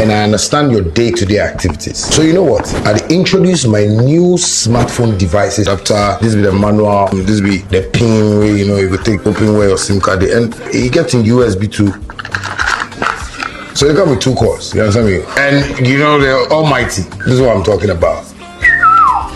and I understand your day-to-day activities. So you know what? I introduced my new smartphone devices after this be the manual, this be the pin where you could take open where your SIM card, and you get in USB too. So they come with 2 cores, you understand me? And they're almighty. This is what I'm talking about.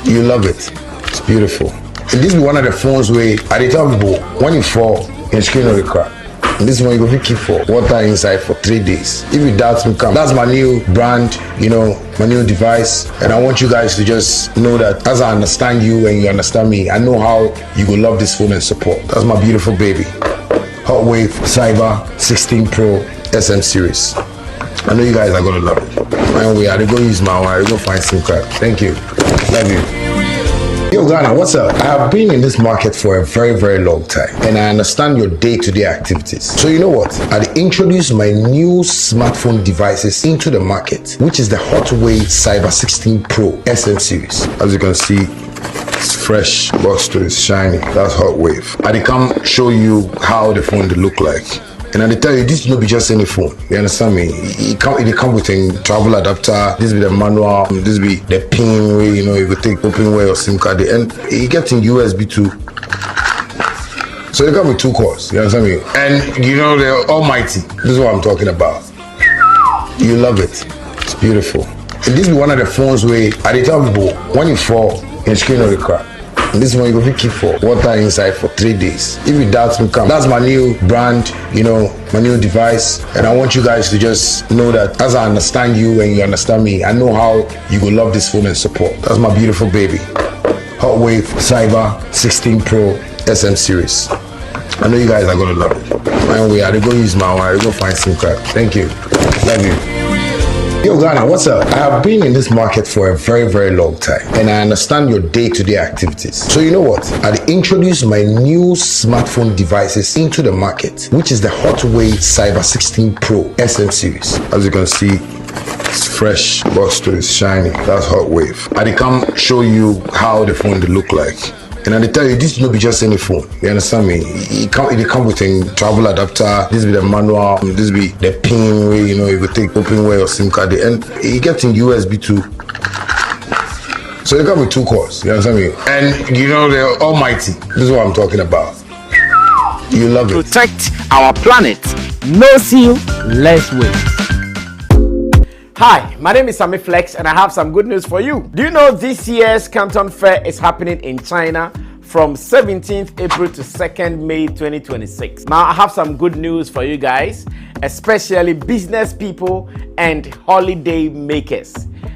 You love it. It's beautiful. And this be one of the phones where I tell people when you fall, your screen will crack. And this one you go keep for water inside for 3 days. If you doubt me, come. That's my new brand, my new device. And I want you guys to just know that as I understand you and you understand me, I know how you will love this phone and support. That's my beautiful baby. Hot Wave Cyber 16 Pro SM series. I know you guys are gonna love it. Anyway, I go use my one, I go find SIM card. Thank you. Love you. Yo Ghana, what's up? I have been in this market for a very, very long time, and I understand your day-to-day activities. So you know what? I introduced my new smartphone devices into the market, which is the Hot Wave Cyber 16 Pro SM series. As you can see, it's fresh, box to it's shiny. That's Hot Wave. I come show you how the phone look like. And I tell you, this will not be just any phone. You understand me? It come with a travel adapter. This be the manual. This be the pin where you could take open where your SIM card, and you get in USB too. So they come with 2 cores. You understand me? And they're almighty. This is what I'm talking about. You love it. It's beautiful. And this be one of the phones where I tell people when you fall, your screen will crack. And this one you go keep for water inside for 3 days. If you doubt me, come. That's my new brand, my new device. And I want you guys to just know that as I understand you and you understand me, I know how you will love this phone and support. That's my beautiful baby. Hot Wave Cyber 16 Pro SM series. I know you guys are gonna love it. Anyway, I go use my one, I go find SIM card. Thank you. Love you. Yo Ghana, what's up? I have been in this market for a very, very long time, and I understand your day-to-day activities. So you know what? I introduced my new smartphone devices into the market, which is the Hot Wave Cyber 16 Pro SM series. As you can see, it's fresh, box to it's shiny. That's Hot Wave. I come show you how the phone look like. And I tell you, this will not be just any phone. You understand me? It come with a travel adapter. This be the manual. This be the pin where you could take open where your SIM card, and you get in USB too. So they come with 2 cores. You understand me? And they're almighty. This is what I'm talking about. You love it. Protect our planet. No seal, less waste. Hi, my name is Sammy Flex, and I have some good news for you. Do you know this year's Canton Fair is happening in China from 17th April to 2nd May 2026? Now, I have some good news for you guys, especially business people and holiday makers.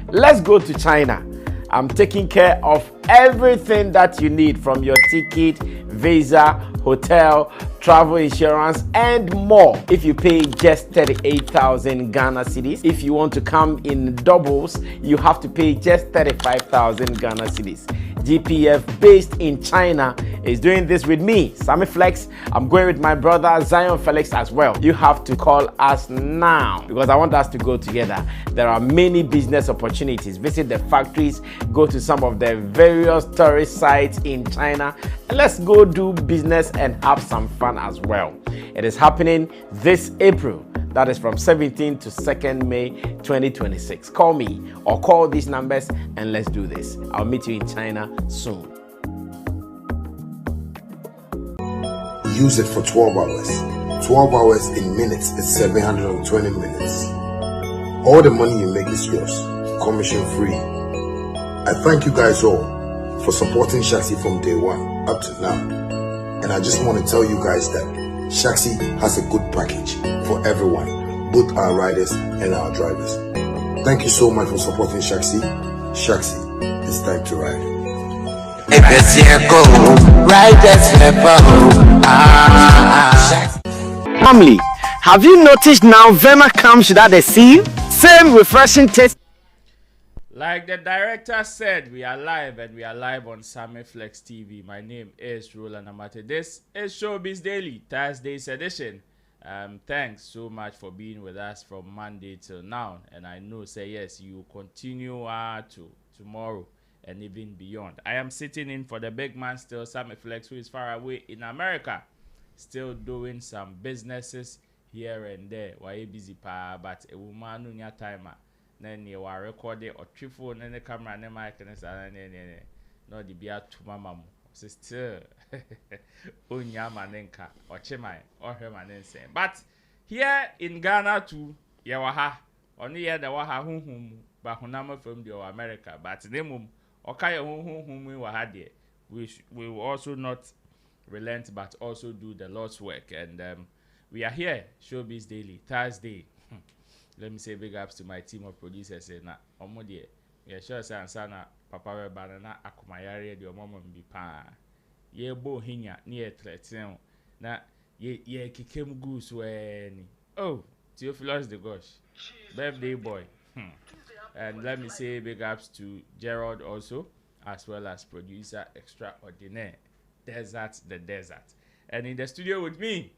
Let's go to China. I'm taking care of everything that you need, from your ticket, visa, hotel, travel insurance, and more. If you pay just 38,000 Ghana cedis, if you want to come in doubles, you have to pay just 35,000 Ghana cedis. GPF, based in China, is doing this with me, Sammy Flex. I'm going with my brother Zion Felix as well. You have to call us now because I want us to go together. There are many business opportunities. Visit the factories, go to some of the various tourist sites in China, and let's go do business and have some fun as well. It is happening this April. That is from 17th to 2nd May 2026. Call me or call these numbers and let's do this. I'll meet you in China soon. Use it for 12 hours. 12 hours in minutes is 720 minutes. All the money you make is yours, commission free. I thank you guys all for supporting Shaxi from day one up to now. And I just want to tell you guys that Shaxi has a good package for everyone, both our riders and our drivers. Thank you so much for supporting Shaxi. Shaxi, it's time to ride. Family, have you noticed now Vema comes without a seal? Same refreshing taste. Like the director said, we are live, and we are live on Sammy Flex TV. My name is Roland Amate. This is Showbiz Daily, Thursday's edition. Thanks so much for being with us from Monday till now. And I know, say yes, you continue to tomorrow and even beyond. I am sitting in for the big man still, Sammy Flex, who is far away in America, still doing some businesses here and there why busy pa but a woman no nya time then you are recording or trip phone and the camera and the mic and no the be to mama sister onya manenka or chimai or her manense but here in Ghana too yawaha only here the waha hum ba hunama from the America but the mum okay hum we were there we will also not relent but also do the Lord's work and we are here Showbiz Daily Thursday. Let me say big ups to my team of producers na omo de we sure say ansana papa we banana akumayare de omo mbi pa ye bo hinya na ye threaten na ye kikem goose when oh Theophilus the gosh birthday boy and let me say big ups to Gerald also as well as producer extraordinaire Desert the Desert and in the studio with me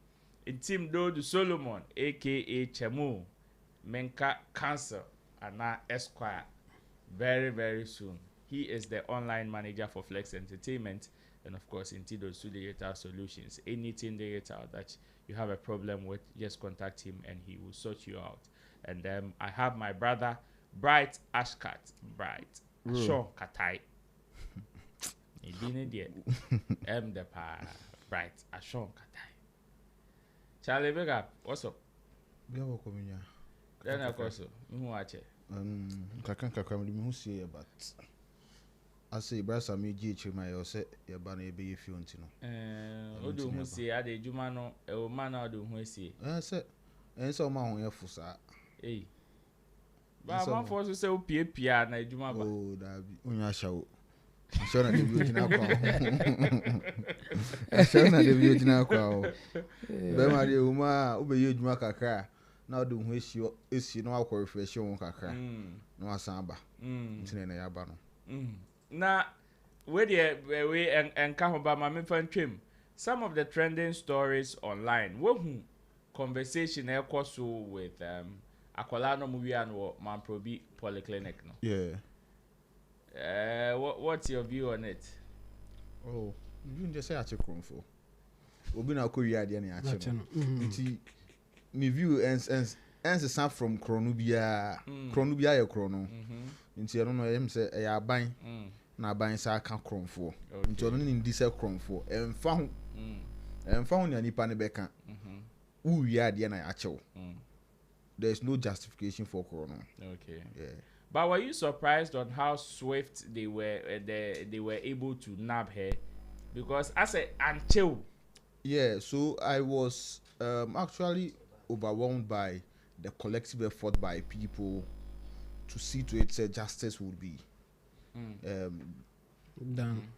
in team Dodo Solomon aka Chemo Menka Council Anna Esquire very very soon. He is the online manager for Flex Entertainment and of course Intido Studio Solutions. Anything digital that you have a problem with, just contact him and he will sort you out. And I have my brother Bright Ashkat Bright Sean Katai. He didn't yet. The Bright Ashon Katai. Charlie big up. What's up? Then of course, who watch it? Kakam who see but I say brasa me GH my or say your banner be if you want to know. Odo who see a de Jumano, a man out who see. I said, and so my own fusa. Eh. But one for to say Pia na Juma. Oh, that unya show. Sure na the original kwa. Sure na the original kwa. Be ma de uma ube ye Juma kakra. Now do who is you know akọ refresh on kakra. No asamba. Ntine na ya ba no. Na we and come about my fan trim. Some of the trending stories online. Wo conversation e so with Akola no movie and Manprobi Polyclinic no. Yeah. What's your view on it? Oh, you just say a check for. Obi na ko wi ade na ya che no. Nti me view ends some from Kronubia ye Krono. Nti no em say e aban na aban sa aka kronfo. Nti ono ni ndi say kronfo. Emfa ho nya nipa ne beka. Wu wi ade na ya che. There's no justification for Corona. Okay. Yeah. But were you surprised on how swift they were able to nab her? Because I said until. Yeah. So I was actually overwhelmed by the collective effort by people to see to it that justice would be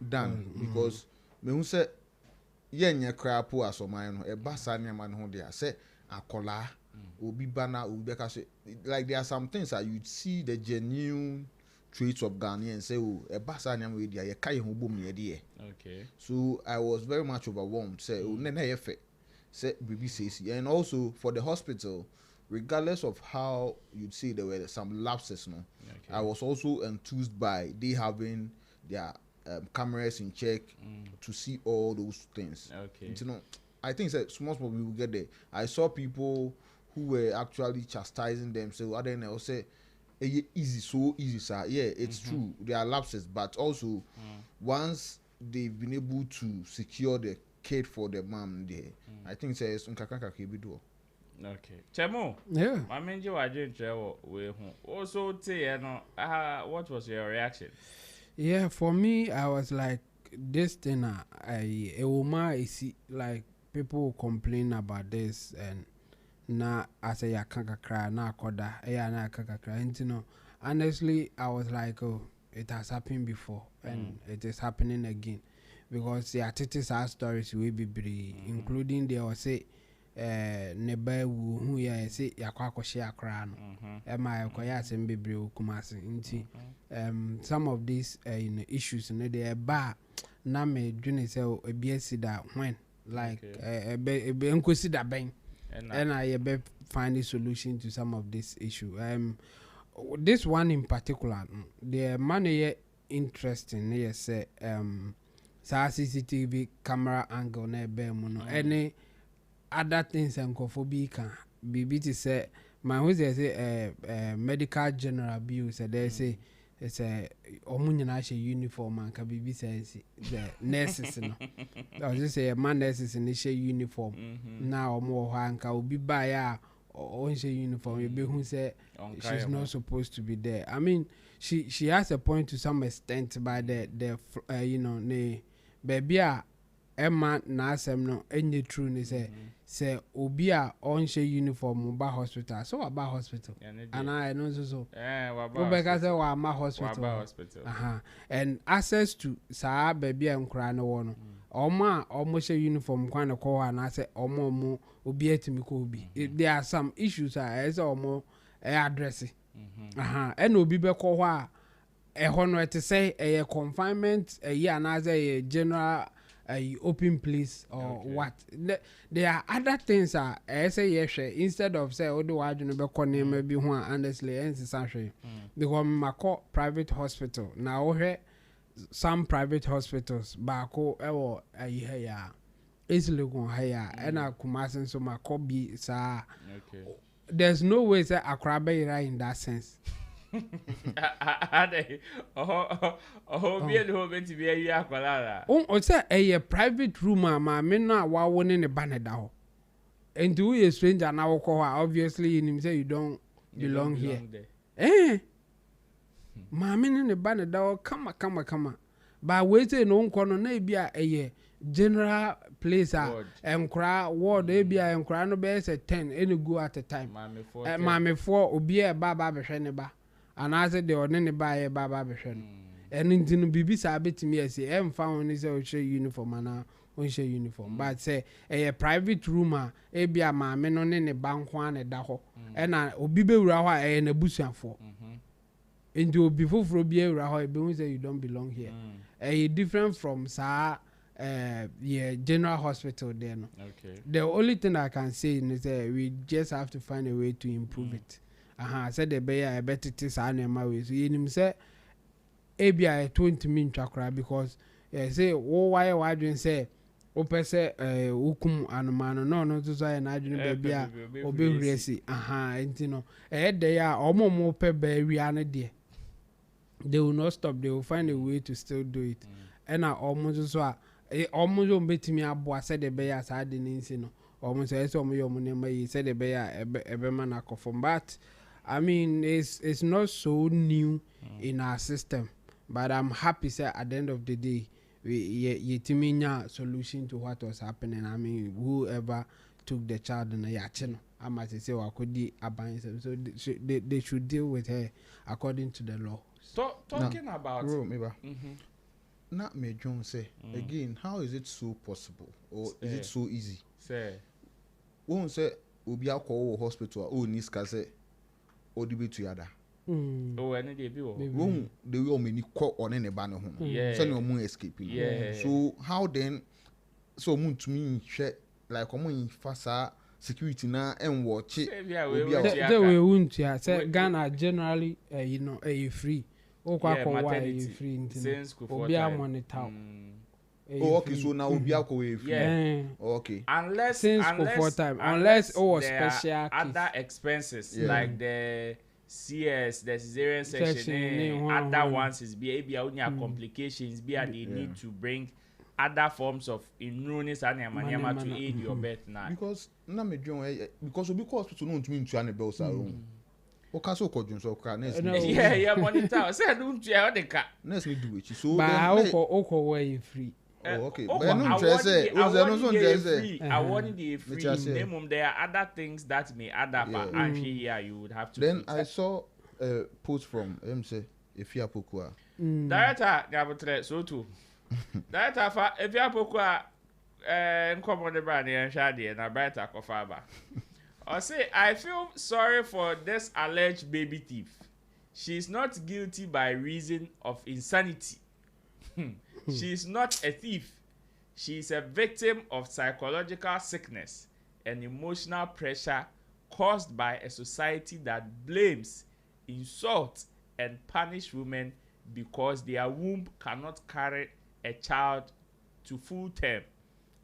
done. Because me who say yen krapo asomai no e basa nyama no de say akola obi bana obi say like there are some things that you'd see the genuine traits of Ghanaians say oh e basa nyama we dia ye kai ho bom ye de. Okay. So I was very much overwhelmed say oh na ye fe say bibi says and also for the hospital regardless of how you'd say there were some lapses no. Okay. I was also enthused by they having their cameras in check to see all those things. Okay. You know, I think that small people will get there. I saw people who were actually chastising them. So I don't know, say, hey, easy, so easy, sir. Yeah, it's true. There are lapses, but also once they've been able to secure the kid for the mom there, I think says do. Okay. Chemo. Yeah. I mean, you are doing travel. Also, what was your reaction? Yeah, for me, I was like, this thing, a woman is like people complain about this and na as a cry na koda na cry. And you know, honestly, I was like, oh, it has happened before and it is happening again because the artists are stories will be including they will say neba who ya say yakwa share cry no my koya sem bebre kumase nti some of these issues no they ba na me dwene say obiasi da when like ebe nkosi da ben and I be find a solution to some of this issue. This one in particular, the money interesting. Yes, say CCTV camera angle na be mono. Any other things and kofobi can BBT say my who say medical general bill said they say it's a omunyana she uniform and ka BB says the nurses no. I was just say a man nurses in she uniform. Now more hanka will be by ya or she uniform. You be who say she's not supposed to be there. I mean she has a point to some extent by the you know ne baby Emma na asem no enye true ni say obi a onhye uniform ba hospital so aba hospital and I know so because say wa ma hospital and access to sa baby enkura no wo no omo hye uniform kwa na ko wa na say omo obi atimi ko obi there are some issues as omo address and obi be ko ho a ho no ete say confinement na say general open place or what there are other things say yes instead of say odo wadwene be ko name bi ho honestly ensisa because my call private hospital now some private hospitals ba ko ewo ya easily go higher and akumasin so my call be sa there's no way say akrabe in that sense. Be no going to be a yakwala. O say a private room ma me na wa won in the baneda ho. And to a stranger now ko obviously him say you don't belong here. Ma me in the baneda ho kama. But we say no nko no na bia a general place enkra ward e bia enkra no be say 10 any go at a time. Mame for obi e ba behwe ne ba. And I said they were none by a baba bishon. And in the BB sabit me as a found is a uniform and a uniform. But say a private room, a be a man on any bank one a daho, and I obibe rawa and a busan for. Into before for be a raho, say you don't belong here. A different from sa general hospital then. Okay. The only thing I can say is that we just have to find a way to improve it. Said the bear I bet it is my way. So him say ABI 20 min chakra because say why didn't say open say ukum and man no to say na adwene baby a obehuresi enti no dey a omo pe ba wi there they will not stop, they will find a way to still do it and almost so almost betimi abo said the bear as had no almost say so mo name said the bear ebe man akofom but I mean, it's not so new in our system, but I'm happy say at the end of the day, we solution to what was happening. I mean, whoever took the child in a yachino, I must say, I could so they should deal with her according to the law. Talking about not me, John say again. How is it so possible, or is it so easy? Say, won't say Obi Akwa hospital or Niska say. Odibitu yada. Any day be the way many call on any banner home. Send your moon escaping. So how then so moon to me share like in fasa security na and watch it. They won't say Ghana generally free. Free since okay, so now we are free. Okay. Unless special other expenses like the CS, the cesarean section, other ones is maybe only complications, they need to bring other forms of immunity and to aid your birth now. Because na me because hospital no to mean to an bells are okay, so called so monitor. Say don't you the car. Let's do it. So way free. Okay. I want the free minimum. There are other things that may add up, and here you would have to. Then I saw a post from say Efia Pokua. Director, Gabotre, so too. Director, Efia Pokua, come on the brand and Shadi and Alberta Kofaba. I say, I feel sorry for this alleged baby thief. She's not guilty by reason of insanity. She is not a thief. She is a victim of psychological sickness and emotional pressure caused by a society that blames, insults, and punishes women because their womb cannot carry a child to full term.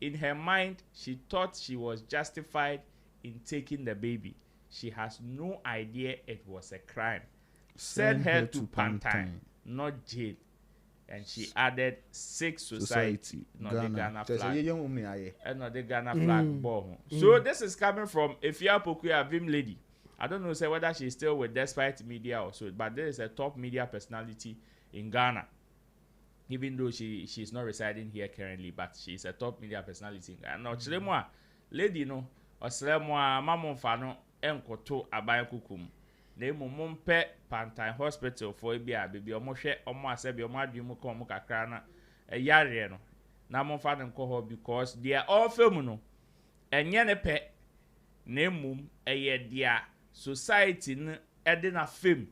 In her mind, she thought she was justified in taking the baby. She has no idea it was a crime. Send her to Pantine, not jail. And she added 6 society, not the Ghana flag. And not the Ghana flag ball. So this is coming from Efia Pokuya Vim lady. I don't know say whether she's still with Despite Media or so, but there is a top media personality in Ghana. Even though she's not residing here currently, but she's a top media personality in Ghana. Now, Chilemwa, lady no, or Chilemwa, Mamon Fano, Enkoto, Abayan Kukum. They mumpe Pantine Hospital for a baby or moshe or masabi or madu muka crana a yariano. Na mon father coho because they are all filmuno. And yene pet name mum a ye dear society edina film.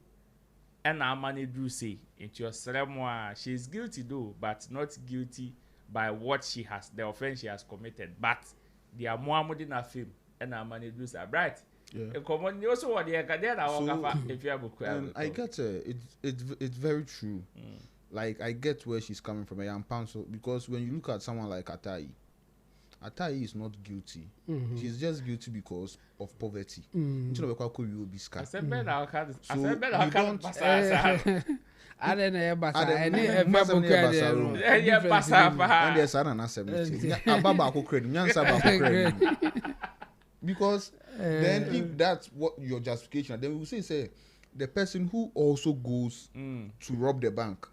And our money do say into your ceremony. She is guilty though, but not guilty by what she has, the offense she has committed. But they are more than a film and our money do say, right? Yeah. So, I get it's very true. Like I get where she's coming from, because when you look at someone like Atai is not guilty. She's just guilty because of poverty. I don't know about because then if that's what your justification, then we will say the person who also goes to rob the bank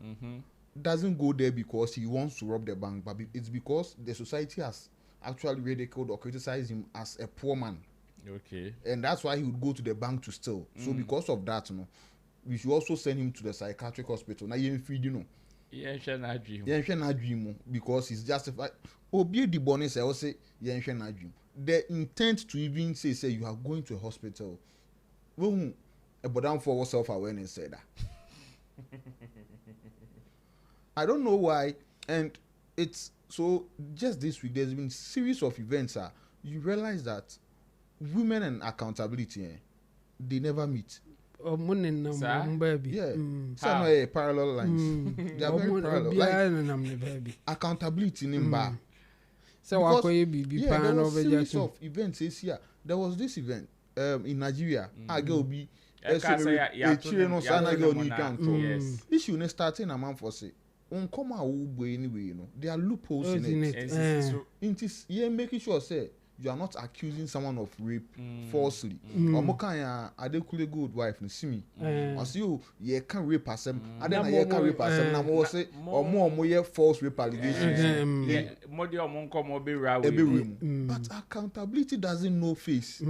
doesn't go there because he wants to rob the bank, but it's because the society has actually ridiculed or criticized him as a poor man. Okay. And that's why he would go to the bank to steal. So because of that, we should also send him to the psychiatric hospital. Now you feed, because he's justified. Obey the bonus, I will say, the intent to even say you are going to a hospital. But down for self-awareness said that. I don't know why, and it's so just this week there's been a series of events. You realize that women and accountability, they never meet. Baby. Some are parallel lines. They are very parallel. Like accountability nimba. So there was a series of events this year. There was this event in Nigeria. Issue ne starting a man for say come anyway, there are loopholes in it. It is making sure say you are not accusing someone of rape falsely. Adekule good wife see me. I see you can't rape person. I don't know can't rape person. I will say or more false rape allegations. But accountability doesn't know face.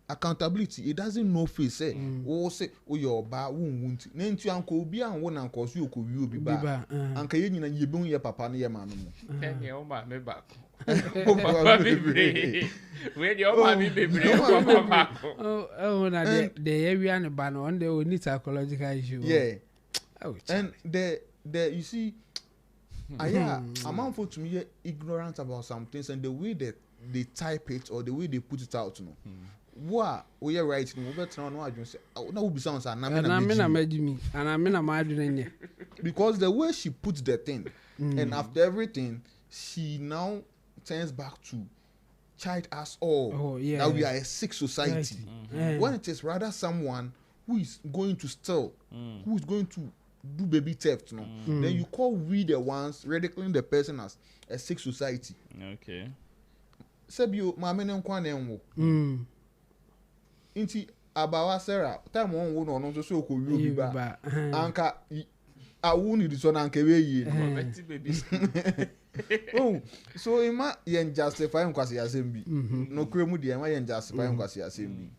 Accountability, it doesn't know face. Say your ba won't. Nentu uncle be and one uncle you could you be back. Uncle you bring your papa near man. Me back. Where your mommy be back. Oh, the area and ban on the only psychological issue. Yeah. And the you see, I'm for to me ignorant about some things and the way that they type it or the way they put it out. What we are writing, we better know. I just say, that would be sounds and I'm because the way she puts the thing, and after everything, she now turns back to child us all. Oh, yeah. Now we are a sick society. When it is rather someone who is going to steal, who is going to do baby theft, then you call we the ones ridiculing the person as a sick society. Okay. Sebio, my men and Inti abawa Sarah, time one would not so cool you be back. Anka, I won't need this one, Anka. Oh, so in my yen justifying Kwasi Assembly. No cremudi, am I yen justifying Kwasi Assembly?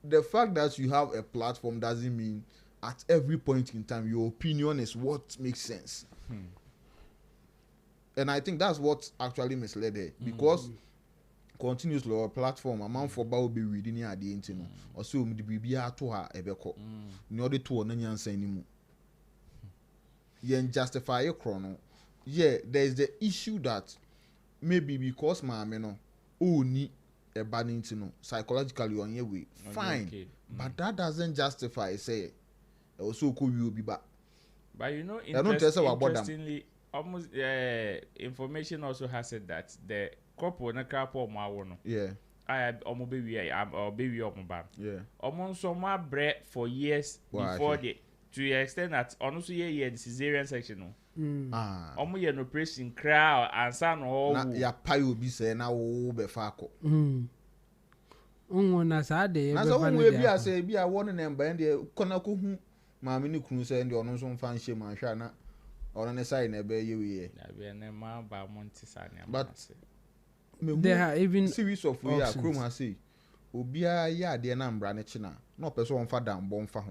The fact that you have a platform doesn't mean at every point in time your opinion is what makes sense. And I think that's what actually misled her because. Continuously our platform amount for bao be reading at the internet or so the baby to her ebeko in order to on anymore. Yen justify a chrono. Yeah, there is the issue that maybe because my meno ni a bad internet psychologically on your way. Fine. Okay. But that doesn't justify say also could you be back. But you know interestingly almost information also has said that the couple na couple ma wono. Yeah. I omo baby am or baby omo ban. Yeah. Omo so my bread for years before the to the extent that honestly yeah the cesarean section no. Ah. Omo ye no operation crowd and son all. Na ya pay obi say na wo be fa akọ. Na saa de na so we bi ase bi a won na mba de kona ko hu maame ni kunu say de ono so mfa nhye ma hwa na ono ne sai na be ye we Na be na ma ba monti sanya. But there are even series of we a chrome ha say obi a ya de na mbra ne chi na person mfa dan bo mfa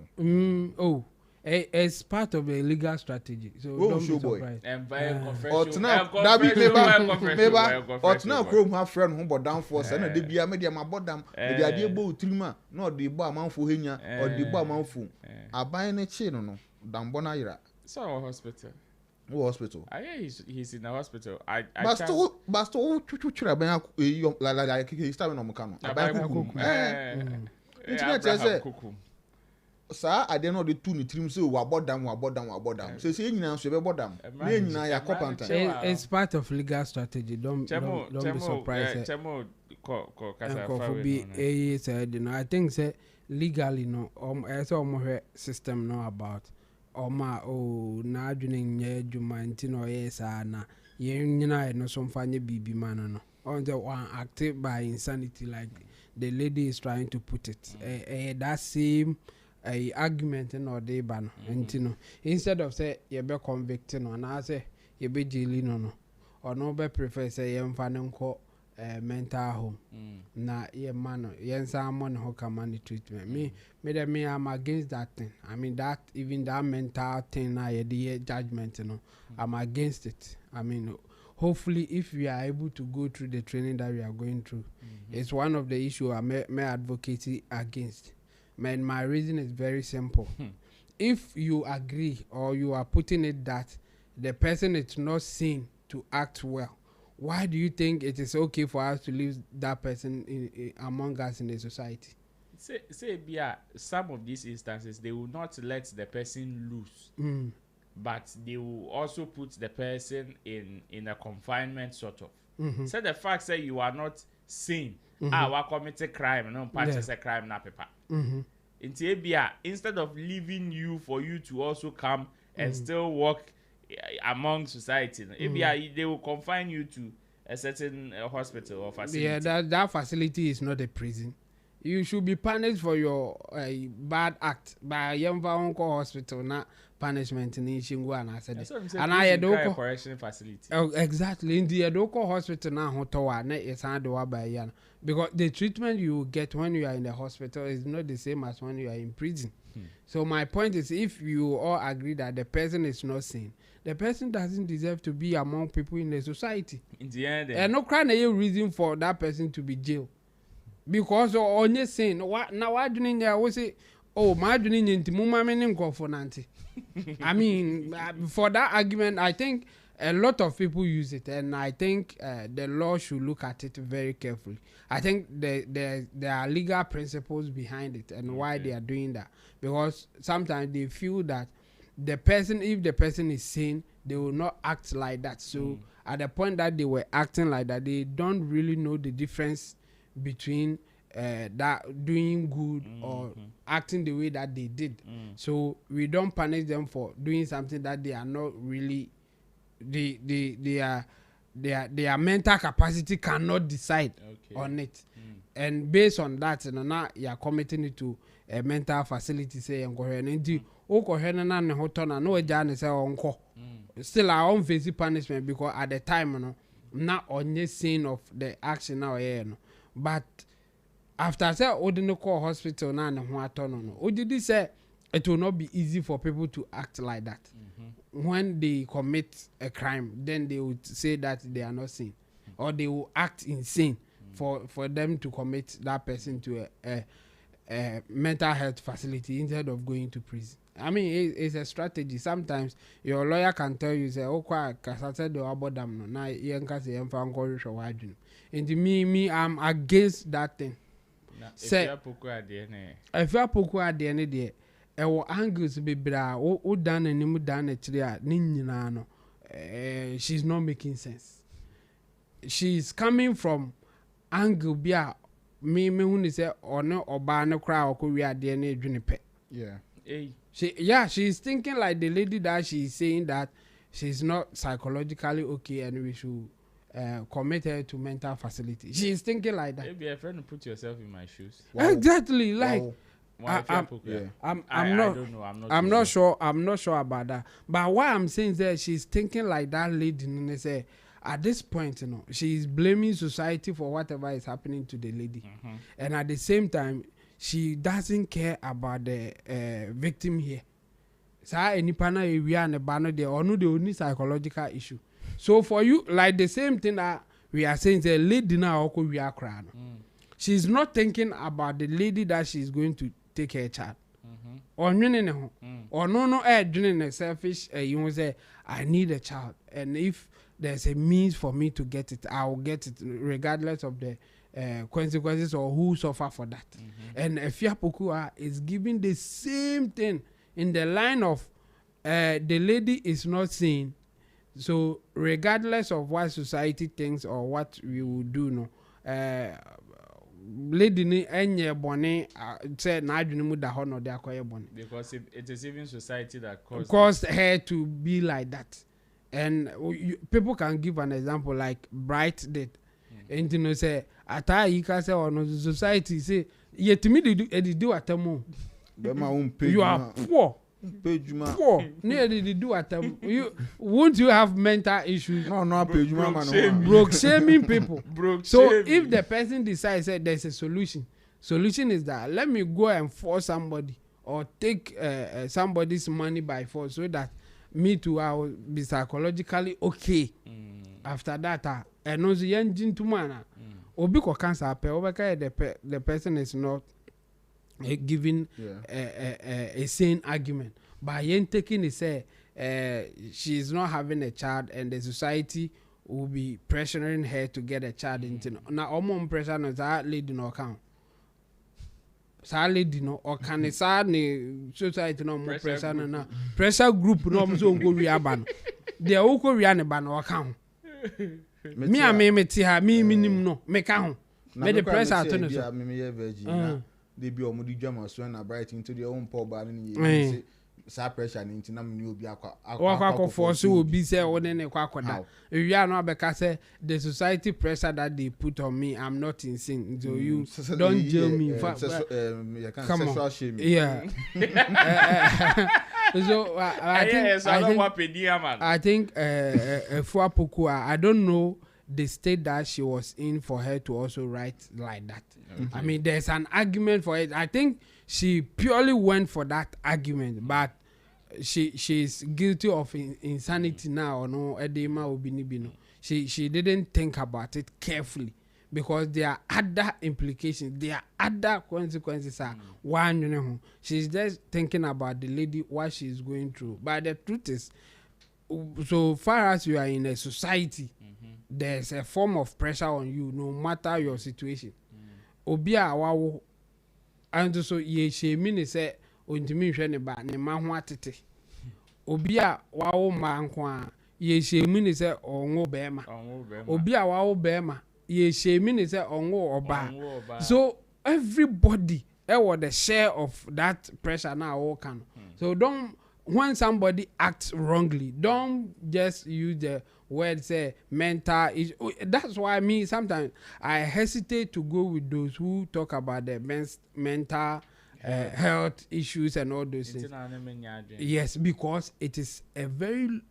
ho. It's part of a legal strategy. So don't be surprised. And very Otna that be meba otna chrome ha friend ho bodam force na de bia me de ma bodam de ade bo utrima na de bo amanfo henya or de bo amanfo aban ne chi no dambo na yira. So hospital. No hospital. I hear he's in the hospital. But still chuchu ben like he start no mka no. Aban kuku. Internet say sa ade no de tu ni trim say wa bodam say nyina so be bodam na nyina ya kopanta. It's part of legal strategy. Don't be surprised. Ko kasa fa we said you know I think say legally no so system know about na adwene nye adwuma nti no yesa na ye nyina no so mfanye bibi man no on the one acted by insanity like the lady is trying to put it that same argument no dey ban nti no instead of say ye be convict no na say ye be jail no or no be prefer say ye mfa ne nko mental home na ye man ye nsa mon ho command treatment me I'm against that thing. I mean that even that mental thing na ye the judgment no I'm against it. I mean hopefully if we are able to go through the training that we are going through it's one of the issue I may advocate against. Man, my reason is very simple. If you agree or you are putting it that the person is not seen to act well, why do you think it is okay for us to leave that person in among us in the society? Say some of these instances they will not let the person loose, but they will also put the person in a confinement sort of. So the fact that you are not seen, we committed crime, no patches a crime na paper. Instead of leaving you for you to also come and still work among society, they will confine you to a certain hospital or facility. Yeah, that facility is not a prison. You should be punished for your bad act by Yemva hospital, not punishment in Ishingwa and I said. And I had a correction facility. Oh, exactly. In the Adoko hospital now, Hotowa, it's handled by Yan. Because the treatment you get when you are in the hospital is not the same as when you are in prison. So my point is, if you all agree that the person is not seen, the person doesn't deserve to be among people in the society. In the end, and no kind of reason for that person to be jailed. Because on your saying, now why do you know? Say, oh, my doing into mumma meaning go for nanti. I mean, for that argument, I think a lot of people use it, and I think the law should look at it very carefully. I think there are legal principles behind it and why they are doing that. Because sometimes they feel that if the person is sane, they will not act like that. So at the point that they were acting like that, they don't really know the difference between that doing good or acting the way that they did. So we don't punish them for doing something that they are not really their mental capacity cannot decide on it. And based on that, now you are committing it to a mental facility, say and go ahead and still our own face punishment because at the time not on the scene of the action now but after say ordinary call hospital now and what did he say it will not be easy for people to act like that. When they commit a crime, then they would say that they are not sane, or they will act insane for them to commit that person to a mental health facility instead of going to prison. I mean, it's a strategy. Sometimes your lawyer can tell you, say, "Oh, said the about them no." Now, you can say, "I'm from Korea." And me, I'm against that thing. Say, if you are poor at the end of the day. Angles be bra o dan anim dan akire a ne nyina no she's not making sense. She's coming from angle bi a me who say or no or ban crowd or we are DNA juniper. Yeah. Hey. She's thinking like the lady that she's saying that she's not psychologically okay and we should commit her to mental facility. She's thinking like that. Maybe a friend, put yourself in my shoes. Wow. Exactly, like. Wow. Why I'm I not. don't know. I'm not sure. I'm not sure about that. But what I'm saying is that she's thinking like that lady. And they say at this point, you know, she's blaming society for whatever is happening to the lady, and at the same time, she doesn't care about the victim here. So any pana we are the banner there or no the only psychological issue. So for you, like the same thing that we are saying, the lady now we are crying. She's not thinking about the lady that she's going to take her child. Or no, doing selfish. You know, say I need a child, and if there's a means for me to get it, I will get it, regardless of the consequences or who suffer for that. And Efiapokua is giving the same thing in the line of the lady is not saying. So regardless of what society thinks or what we will do, no. Lady ni enye bone say na adwene mu da ho no de akoye bone because it is even society that caused her to be like that. And people can give an example like Bright did. And you know say ata you can say on society say yetimi did do atamo you are poor near did do atamo you won't you have mental issues? No man, broke shaming people. So if the person decides that there's a solution is that let me go and force somebody or take somebody's money by force so that me too I will be psychologically okay. After that and also young gentleman obi ko cancer pe the person is not giving a sane argument, but yen taking it say she is not having a child and the society will be pressuring her to get a child into now almost pressure no that lady no count lady no or can it ni society no more pressure no pressure group no so go we aban the oko we an ban no count me ti ha me minim no me count me the pressure to no so me virgin they be omudi dwama so na Bright into their own poor bad ni say pressure ni nti na me obi akwa force obi say one ne kwa akoda we are no abeka say the society pressure that they put on me, I'm not insane, so you don't jail me sexual shame. So I think Fuapokua, I don't know the state that she was in for her to also write like that. I mean, there's an argument for it. I think she purely went for that argument, but she's guilty of insanity now. Or no, edema obinibino. She didn't think about it carefully because there are other implications. There are other consequences. One, you know, she's just thinking about the lady what she's going through. But the truth is, so far as you are in a society, there's a form of pressure on you, no matter your situation. Obia wawo, and so ye she mean say ontimi hwe ne ba ne ma ho atete. Obia wawo ma nko ye she mean say onwo bema. Obia wawo bema ye she mean say onwo oba. So everybody was the share of that pressure now all can. So when somebody acts wrongly, don't just use the word say mental issue. That's why me sometimes I hesitate to go with those who talk about the mental health issues and all those things. Yes, because it is a very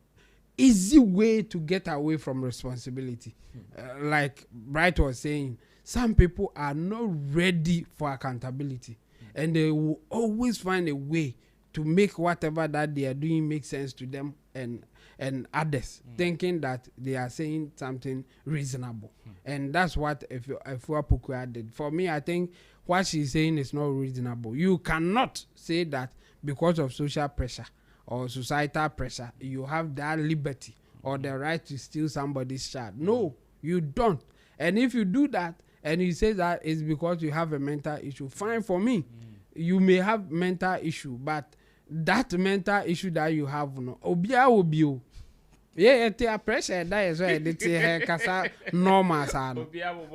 easy way to get away from responsibility. Like Bright was saying, some people are not ready for accountability, and they will always find a way to make whatever that they are doing make sense to them and others, thinking that they are saying something reasonable. And that's what Efuapokua did. For me, I think what she's saying is not reasonable. You cannot say that because of social pressure or societal pressure, you have that liberty or the right to steal somebody's child. No, you don't. And if you do that, and you say that it's because you have a mental issue, fine for me. You may have mental issue, but that mental issue that you have, no, obia will be. Yeah, it's pressure that is why it's kasa normal.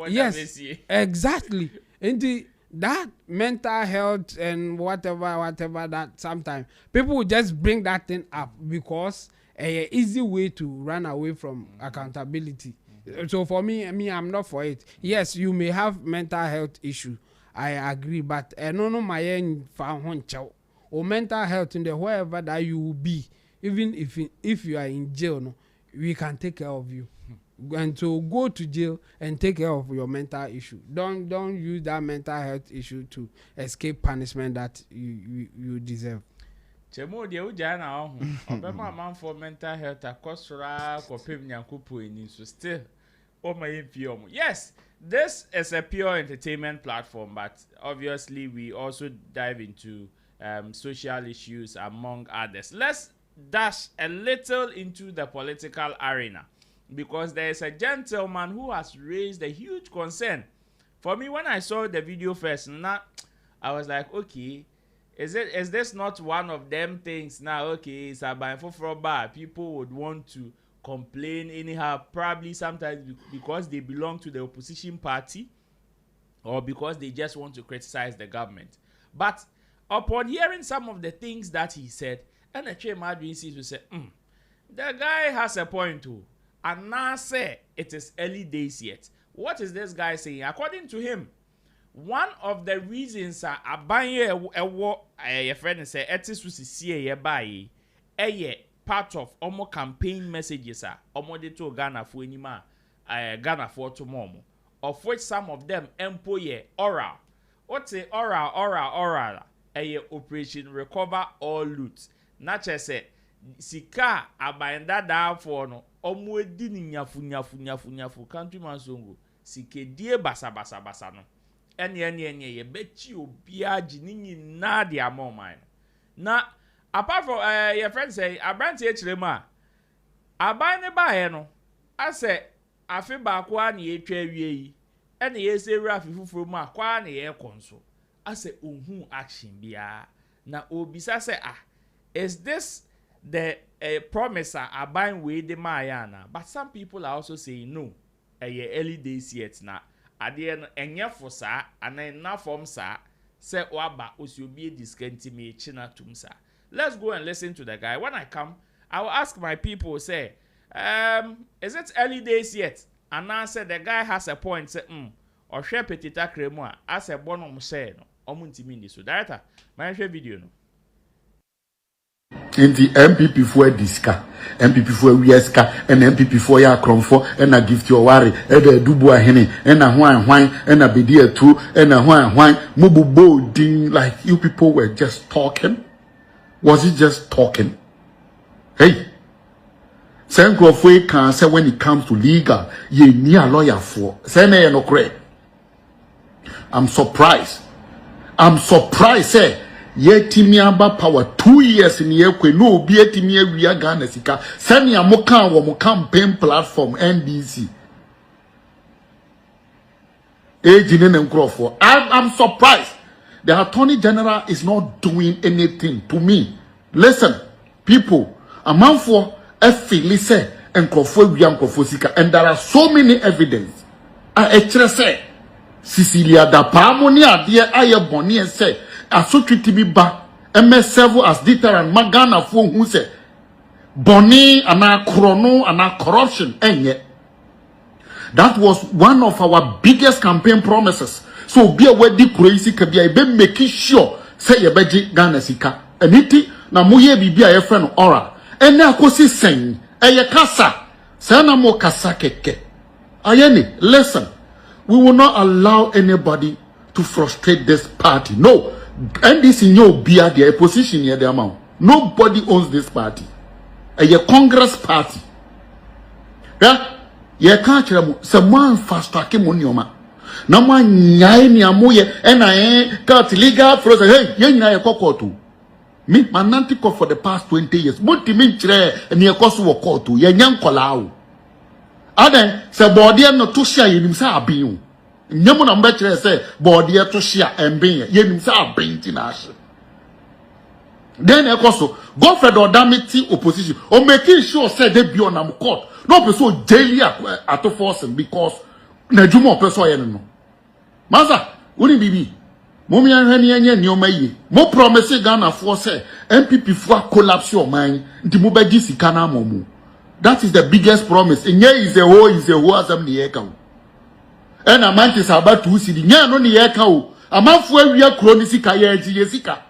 Yes, exactly. And that mental health and whatever that sometimes people will just bring that thing up because a easy way to run away from accountability. So for me, I'm not for it. Yes, you may have mental health issue. I agree, but no my end or mental health in the wherever that you will be, even if you are in jail, no, we can take care of you. And so go to jail and take care of your mental issue. Don't use that mental health issue to escape punishment that you deserve. Chemo de ujana ohu obema man for mental health akosora kopem nyankopo eni so still o my mfiomo. Yes, this is a pure entertainment platform, but obviously we also dive into social issues among others. Let's dash a little into the political arena, because there is a gentleman who has raised a huge concern. For me, when I saw the video first, I was like, okay, is this not one of them things now? Okay, it's a for bar. People would want to complain anyhow, probably sometimes because they belong to the opposition party or because they just want to criticize the government. But upon hearing some of the things that he said, and the chairman sees to say, the guy has a point too. And now say it is early days yet. What is this guy saying? According to him, one of the reasons a friend say etis was see by part of almost campaign messages almost to Ghana for anima Ghana for tomorrow, of which some of them employ oral. What's a oral? Operation recover all loot. Not just say sika abayenda da for no omo edi ni nyafu countryman songo sike die basa no ene ye bechi obi agi ni na de amon na apart from your friend say abranti echirema aban ne ba no ase afi ba kwa na ye twa wie yi ene ye se wura afi fufuro mu akwa na ye konso ase ohun action bia na obisa say is this the promise aban we de mayana? But some people are also saying no, early days yet na ade enye for sa and na form sa say waba osiobi discanti me china tumsa. Let's go and listen to the guy. When I come, I will ask my people, say, is it early days yet? And I said the guy has a point, say, or share petita cremua as a bonum say no omuntimini. So director, my video no. In the MPP for diska, MPP for Wieska, and MPP for ya cromfo, and a gift your worry, and a dubu a henny, and a wine, and a bidia too, and a wine, mubu bo ding, like you people were just talking. Was it just talking? Hey, Sankrofe can say when it comes to legal, ye near lawyer for. Say no correct. I'm surprised, say. Ye timiamba power 2 years in ye kwe no be timia wia Ghana sika sani amoka wo mo campaign platform NDC I'm surprised the Attorney General is not doing anything to me. Listen, people, a man for feel say and sika, and there are so many evidence. I actually say Cecilia da Pamonia dear Aya Boni and say aso twiti bi ba serve as deterrent magana fo hu se boni ana krono ana corruption enye. That was one of our biggest campaign promises. So be a wedi crazy kabia e be making sure say ye beji Ghana sika eniti na moye bibia ye friend ora ene akosi sen eye kasa say na mo kasa keke ayeni. Listen, we will not allow anybody to frustrate this party. No. NDC no be at the opposition here the amount. Nobody owns this party. A Congress party. Yeah? Ye can't tell someone fast track money. No one nyai ni amoye and got legal process. Hey, ye na ye too. Me mananti for the past 20 years. But to me and ye kosu wo to ye nyam kolao. Aden se body no to share you sa abin. Nyamu na mbekere say body to share emben ye nim say abin ti na ahye. Then ekoso Godfrey Odamiti opposition o making sure say they be on am court. No person daily at forcing because na juma person ye no. Maza Uni bibi. Momi anhani anye nyoma yi. Mo promise Ghana for say MPP for collapse your mind. Nti mo beji sika na momu. That is the biggest promise. Nye is a ho asem ni yeka o. And a man is about to see the nya no ni yeka o. A man for wi kro ni sika ye ji yesika.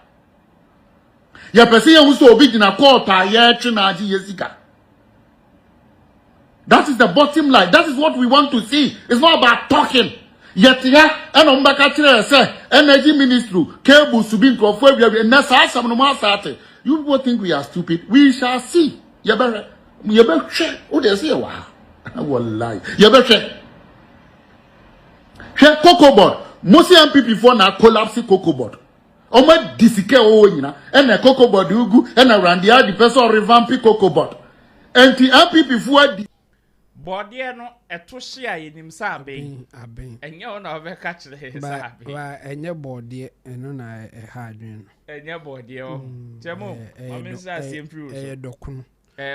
Ya pese ye hu so obi gina court a ye twe na ji yesika. That is the bottom line. That is what we want to see. It's not about talking. Yet here, and on back at say energy ministry, cable to be conformed, and that's some no started. You people think we are stupid? We shall see. You better check. Oh, they say, wow. I will lie. You better check. Check Cocoa Board. Most MPP for now collapse Cocoa Board. Oh, my disike oh, you know, and a Cocoa Board, you go, and around the other person revamp Cocoa Board. And the MPP for body no etoshia yenim sabe enye ona obeka kire sabe ba enye body eno na hadwen enye body o chemo amisa improve dokunu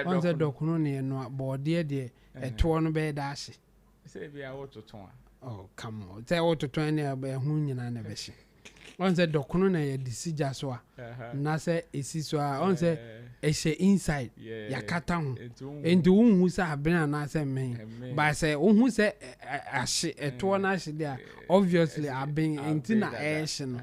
onze dokunu ne no body de eto no be dashi say bia wototon oh come on say wototon ne ba hu nyina na be hye onze dokunu na ye disija so a na say esi so a onze ehye inside yakata ho enti unhu say abena na say men ba say unhu say ahye eto na ahye dia obviously aben enti na ehye no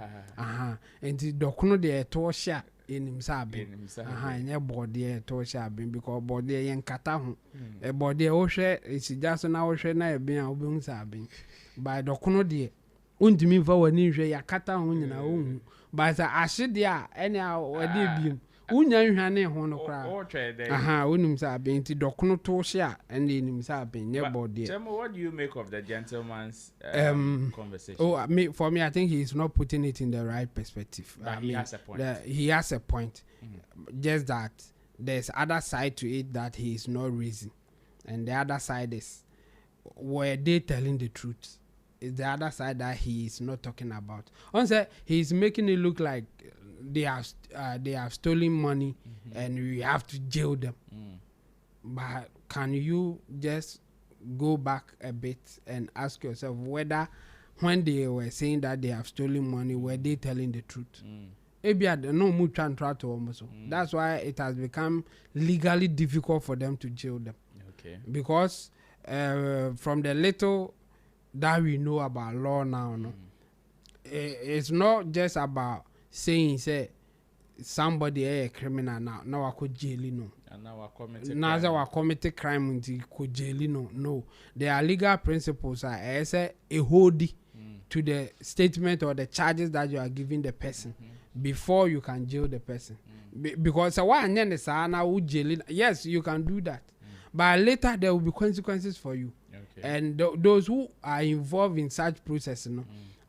enti dokunu de eto hye enim say aben enye body eto hye aben because body ye nkata ho e body o hwe esija so na o hwe na eben a obehun say aben ba dokunu de undimi va wani hwe yakata ho nyina ohun ba say ahye dia ene a wade biem unya nhwane ho no kra unim sa be nti dokono to hye a ene nim sa be ne body. Tell me, what do you make of the gentleman's conversation? For me I think he is not putting it in the right perspective. He has a point. He has a point. Just that there's other side to it that he is not raising, and the other side is were they telling the truth. Is the other side that he is not talking about. Once he is making it look like they have stolen money and we have to jail them. But can you just go back a bit and ask yourself whether when they were saying that they have stolen money, were they telling the truth? That's why it has become legally difficult for them to jail them. Okay. Because from the little that we know about law now, it's not just about saying say somebody a criminal now I could jail no, and now I committed crime into could jail no. There are legal principles as a hold to the statement or the charges that you are giving the person before you can jail the person. Because yes, you can do that, but later there will be consequences for you. And those who are involved in such process,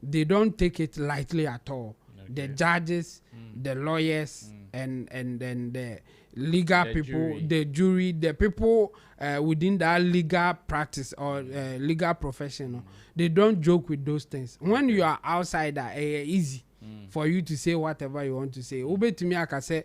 they don't take it lightly at all. The judges, the lawyers, and then the legal people, the jury, the people within that legal practice or legal profession, they don't joke with those things. When you are outsider, easy for you to say whatever you want to say. Ube to me, I can say,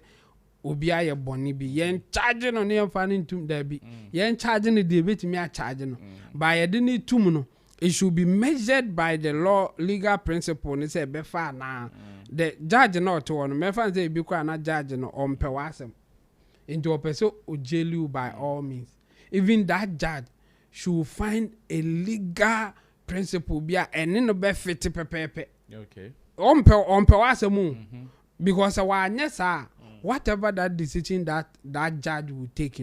Obia ye boni bi yen charging on yen fanning to there be yen charging the debate me a charging by a didn't tum no. It should be measured by the law legal principle. They say befa na the judge not to one me fan say be kwa na judge no on pewasem into a person o jail you by all means. Even that judge should find a legal principle be and no be fit pepepe. Okay. On pewasem because our whatever that decision that judge will take,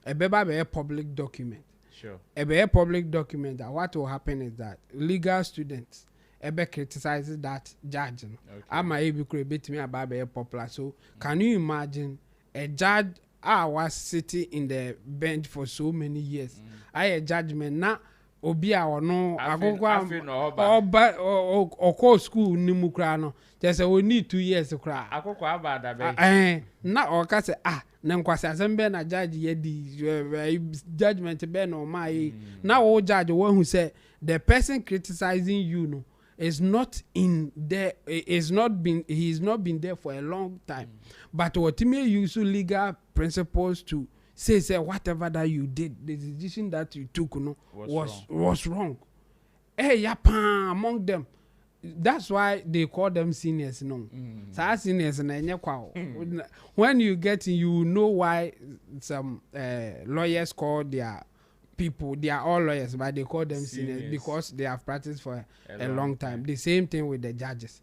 a be a public document. Sure. A public document. That what will happen is that legal students criticizes that judge. I'm able to debate me about a popular. So can you imagine a judge was sitting in the bench for so many years? I a judgment now. Obia or no, or call school Nimukrano. Just we need 2 years to cry. Now or case Nankwasa Zembe na judge ye judgment ben or my now old judge one who said the person criticizing you is not in there, he's not been there for a long time. But what me use legal principles to say whatever that you did, the decision that you took was wrong. Yapa among them. that's why they call them seniors, no. So seniors when you get in, you know why some lawyers call their people, they are all lawyers, but they call them seniors because they have practiced for a long time. The same thing with the judges.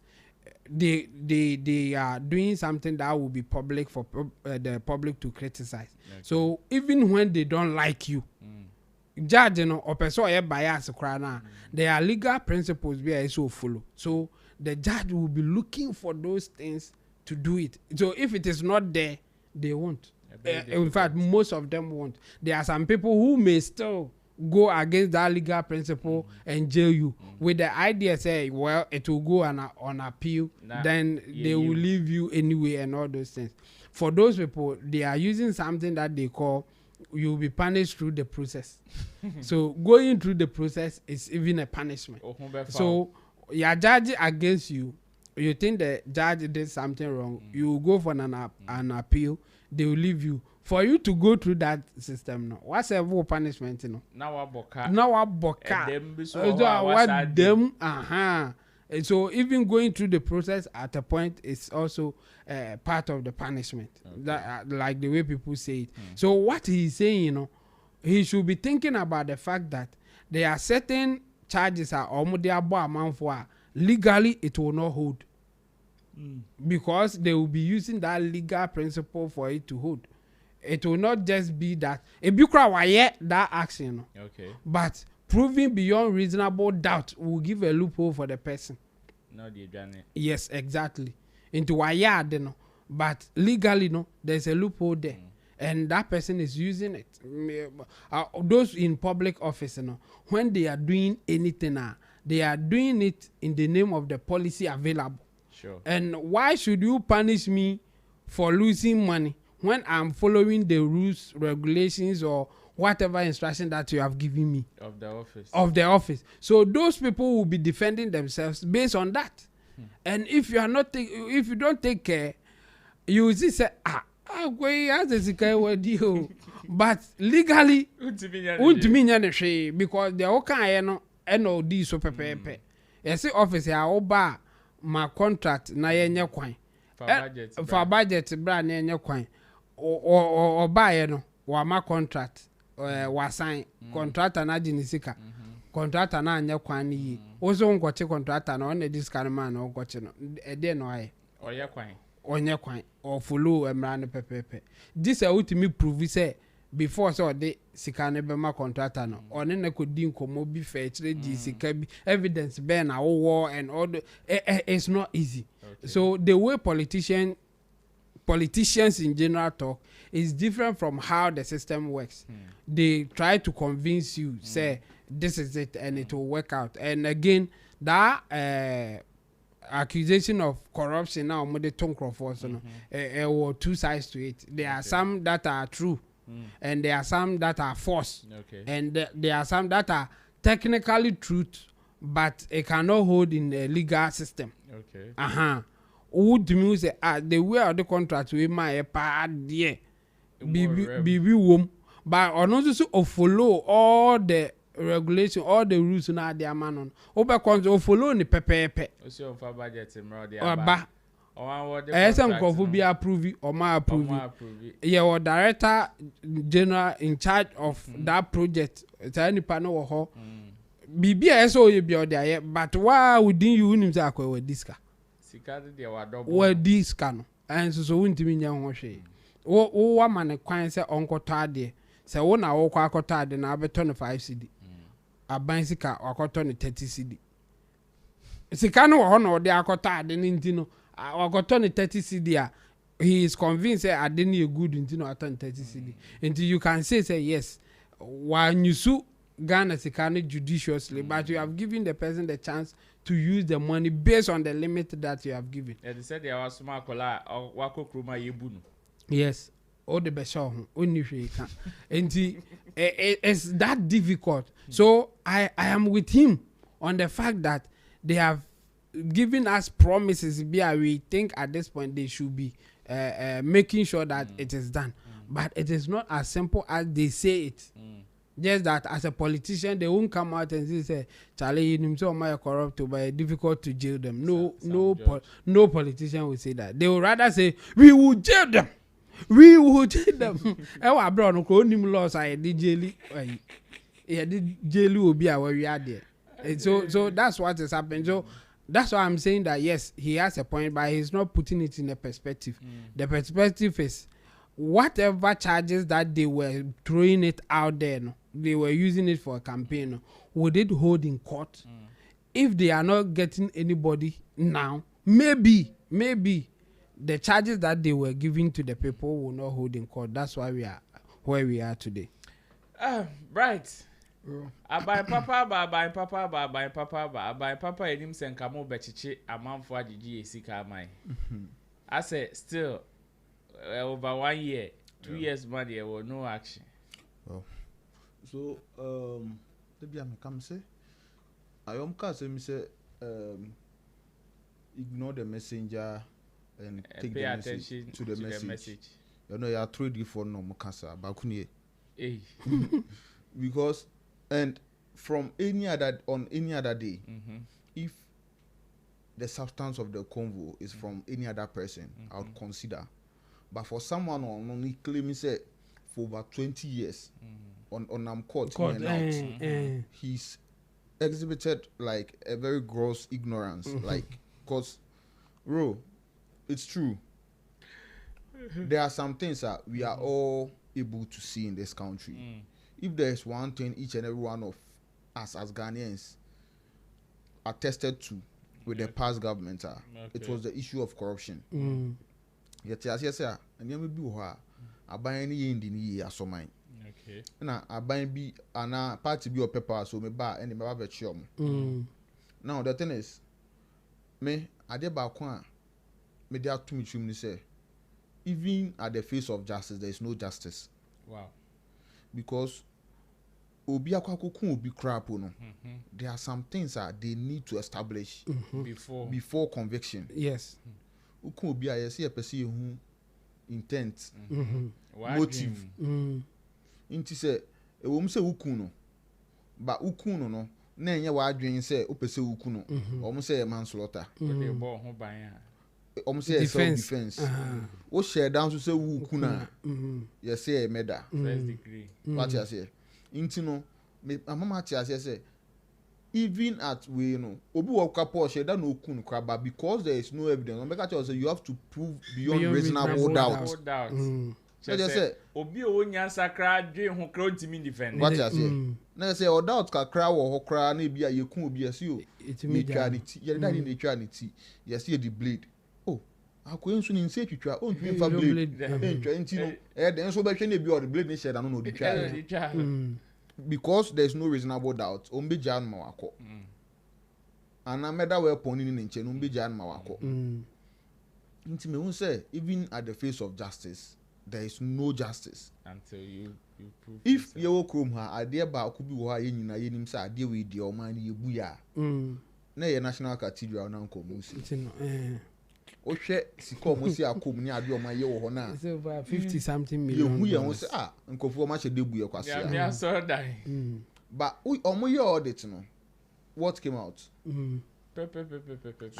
They are doing something that will be public for the public to criticize. Okay. So even when they don't like you, judge, or person bias, there are legal principles we are so follow. So the judge will be looking for those things to do it. So if it is not there, they won't. In fact, most of them won't. There are some people who may still go against that legal principle and jail you with the idea say, well, it will go on appeal, then they will leave you anyway and all those things. For those people, they are using something that they call you will be punished through the process. So going through the process is even a punishment. So you are judging against you. You think the judge did something wrong. You will go for an appeal. They will leave you. For you to go through that system, no. What's a punishment, no? Now what boka. And so even going through the process at a point is also part of the punishment. Okay. That like the way people say it. So what he's saying, you know, he should be thinking about the fact that there are certain charges are legally it will not hold. Because they will be using that legal principle for it to hold. It will not just be that that action, okay, but proving beyond reasonable doubt will give a loophole for the person. No, yes, exactly. Into why but legally, no, there's a loophole there, and that person is using it. Those in public office, when they are doing anything, they are doing it in the name of the policy available. Sure. And why should you punish me for losing money when I'm following the rules, regulations, or whatever instruction that you have given me of the office? So those people will be defending themselves based on that. And if you are not, if you don't take care, you will say, but legally, because the okay NOD so pepe. You see, office here, my contract na yenye kwan for budget bra na yenye kwan o buy no wa ma contract wa sign contractor na jinisika contractor na anya kwan yi ozo nkoche contractor na on discount man na nkoche no e de no aye onye kwan o follow emra no pepepe this a ultimate prove say before so de sika ne be ma contractor no one na kodi nkomo bi fa kire di sika bi evidence be na wo and all the, it's not easy. Okay. So the way politicians in general talk is different from how the system works. They try to convince you say this is it and it will work out, and again that accusation of corruption now mo de tonkro for so no or two sides to it. There are some that are true. And there are some that are false. Okay. And there are some that are technically truth, but it cannot hold in a legal system. Okay. Would mean say the way of the contract we my bad yeah. Be wom. But also follow all the regulation, all the rules na their man on. Oba konzo follow ni pepe. Osi on for budget mro dey aba. Some could be approved or my approve. Your director general in charge of that project. It's any panel or BBSO you be there, but why wouldn't you win himself with this car? Where this can and so wouldn't mean young washy. Oh, man, a quine say Uncle Tardy. Say, one hour quack tard and I'll be 25 CD. A bicycle or cotton 30 CD. Sicano honor the acotard and intino. I got 30 CD. He is convinced I didn't a good intino at 30 CD. Until you can say yes, while you sue Ghana Sikano judiciously, but you have given the person the chance to use the money based on the limit that you have given. Yeah, they said there was small color or wako kruma yebunu. Yes, all the best only you can. And it's that difficult. So I am with him on the fact that they have giving us promises. We think at this point they should be making sure that it is done. But it is not as simple as they say it. Just that as a politician, they won't come out and say, Charlie, you himself might corrupt, but it's difficult to jail them. No politician will say that. They will rather say, we will jail them. We will jail them. I brought no crony laws. I did jail. Yeah, the jail will be where we are there. So that's what is happening. So that's why I'm saying that yes, he has a point, but he's not putting it in a perspective. The perspective is whatever charges that they were throwing it out there, no, they were using it for a campaign, no, would it hold in court? If they are not getting anybody now, maybe the charges that they were giving to the people will not hold in court. That's why we are where we are today. Right. Abai papa enim senkamo bechichi amanfo agigi esika amai. I say still over 1 year, 2 years man there was no action. Oh. So the be am come say I say me say ignore the messenger and take pay the attention message to the message. You know, you are 3D for no mukasa bakuni. Because and from any other day, if the substance of the convo is from any other person, I would consider. But for someone on only claiming say for over 20 years on court in and out, he's exhibited like a very gross ignorance. Like, cause bro, it's true. There are some things that we are all able to see in this country. If there is one thing each and every one of us as Ghanaians attested to with the past government, it was the issue of corruption. Yet, yes, and you may be who I buy any Indian so mine. Okay. Now, I buy be a party be your paper, so me buy any baby chum. Now, the thing is, me, I did back one, me there to me, chum, say, even at the face of justice, there is no justice. Wow. Because Kwaku will be crap, no. There are some things that they need to establish before conviction. Yes. Who be I see a person who intent, motive. Inti say e wo say ukuno, but ukuno no na enye wa adwen say opese ukuno. Omo say manslaughter. They bought home by Omo say self defense. O share down so say ukuna. You say a murder. First degree. What you say? Inti no me mama tia say even at we you know obi wo kapo share that no ukunu but because there is no evidence, make sure say you have to prove beyond reasonable doubt. I just say obi o nya sakra dwe ho kra ntimi defend. What you say? Na say o doubt ka kra wo ho kra na bia yekun obi asi o. Neutrality. Ye that neutrality. You see the blade. Oh, akwen so ni nse twitwa o ntwi fa blade. Ntwa nti no den so be hwe na bi o the blade ni share na no twitwa. Because there is no reasonable doubt, ombe jan mawako. And I made that weapon in nche no ombe jan mawako. Nti me won say even at the face of justice, there is no justice until you prove. If you krom ha ade ba ko bi wo ha yenyina yenim say ade we di o man ye bu ya. Na ye national cathedral na nkomu si. O hwe sika o mo si akom ni ade o man ye wo ho na. It's over 50 something million. You who say nkofo ma che debu ye kwase. Yeah, so die. But o mo ye audit no. What came out?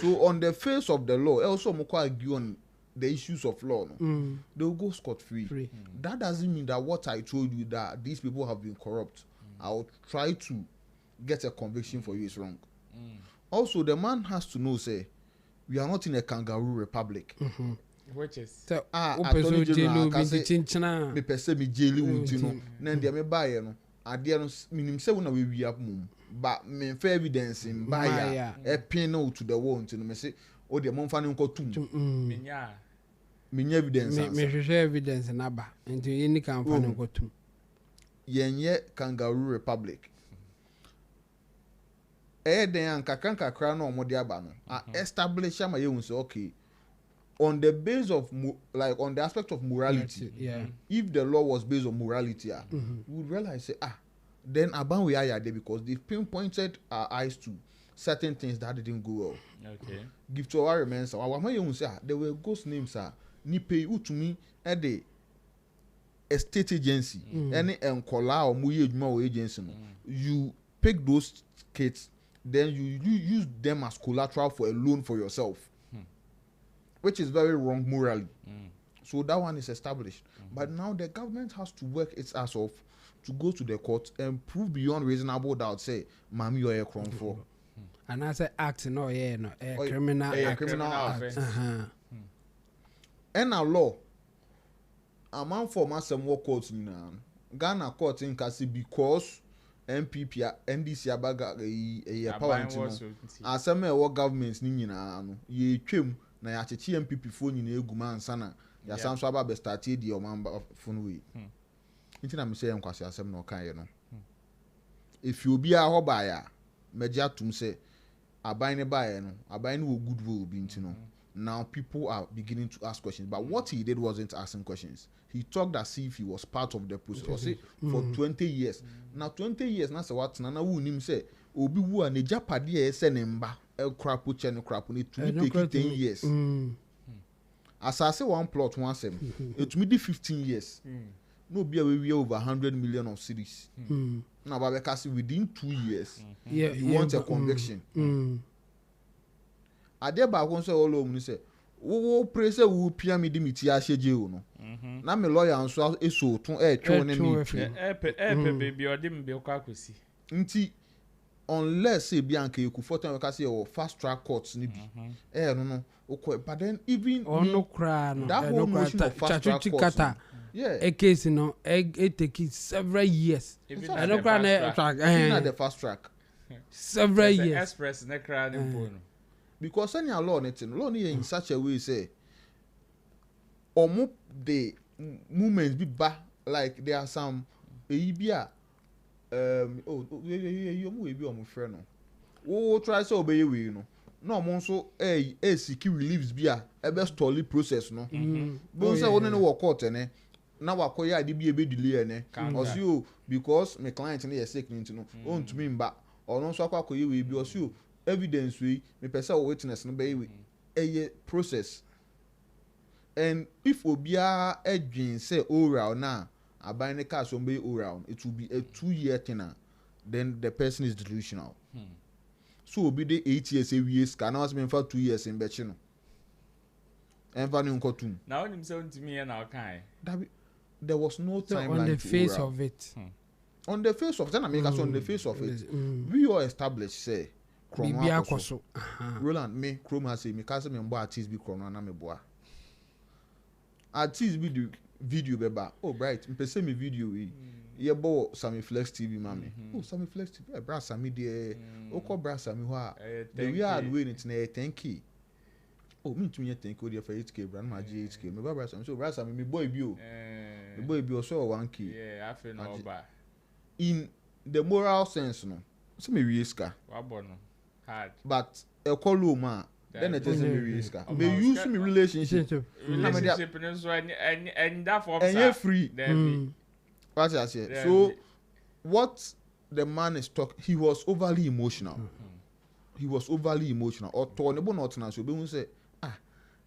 So on the face of the law, also mo ko argue on the issues of law, no? They will go scot-free. That doesn't mean that what I told you that these people have been corrupt, I'll try to get a conviction for you is wrong. Also, the man has to know, say, we are not in a kangaroo republic. Which is Attorney General can say, me pese me jeli untino. Then they me buy no. Ade no minim say una we up mum. But me fair evidence in buy a pin no to the wall untino me say o de mon fa ne nko tum. Minya evidence. Me share evidence na ba. Nti yeni kan fa ne nko tum. Yenye kangaroo republic. Den kakra no omode aba no. Establish am ye say okay. On the base of like on the aspect of morality, if the law was based on morality, we would realize say then aban we are there because they pinpointed our eyes to certain things that didn't go well. Okay. Give to our remains. Our man you say there were ghost names ni pay utumi e de a state agency, any enkola or muye or agency, you pick those kids, then you use them as collateral for a loan for yourself, which is very wrong morally. So that one is established. But now the government has to work its ass off to go to the court and prove beyond reasonable doubt, say, Mami, you're a crime for. And I say act, no, criminal act. Criminal act. And our law, a man for master more courts now. Ghana court in Kasi because MPP, NDC abaga a power into as some more governments nina ye trim na ya chechi MPP phone in eguma sana ya sam so aba started the omamba phone way. Inti na me say enkwase asem no kan ye no. If you be a hobaya media tum say aban ne bae no aban no good will be into no. Now people are beginning to ask questions, but what he did wasn't asking questions. He talked as if he was part of the process. Or say for 20 years. Now 20 years, na say what nana wu nim say obi wu a ne japade e se ne mba e krapo che ne krapo ne to take 10 years. As I say one plot one sem, it me di 15 years. No be we over 100 million of cities. Now Babeka say within 2 years, you want a conviction. Ade ba kon say all om say wo pray say wo pia me di miti ahyeje o no na me lawyer anso eso tun twe ne me baby odi mbe kwakosi nti unless say bi anka ekufoto we ka say o fast track courts ni bi no but then even no cry no that whole motion of fast track courts a case no it take several years I don't cry na the fast track several years express na cry dem no. Because any law in such a way say the movements be back like there are some you friend no try to obey we no mo so seek reliefs be a best story process no but say one no work court na wakoya ade bi delay or see because my client na sick no on to me mba or no so akoye we bi or see evidence we me person witness no be we a process and if obia edwin say oral na aban ne case on be oral it will be a 2-year thing then the person is delusional so obi dey 8 years a years can now me for 2 years in bechi no enva no nkotum now him say to me na kan there was no time on the face of it on the face of it na make us on the face of it we all established say Bibia koso. Roland me Chrome has say me case me mbo artist bi chrono na me boa. Artist bi the video beba. Oh bright, me pese me video we. Ye bo Sammy Flex TV mami. Oh Sammy Flex TV, bra Sammy there. O ko bra Sammy ho a. The we are doing it na 10k. Oh me tumi 10k there for 8k bra na 8k. Me bra Sammy so bra Sammy me boy bi o. Me boy bi o so 1k. Yeah, I feel no ba. In the moral sense no. So me we ska. Wa bo no. Hard. But a call ma then it is a risk. They use me relationship and so and that for and you're free. What I say. So what the man is talking, he was overly emotional. He was overly emotional. Or torn about not now. So we say,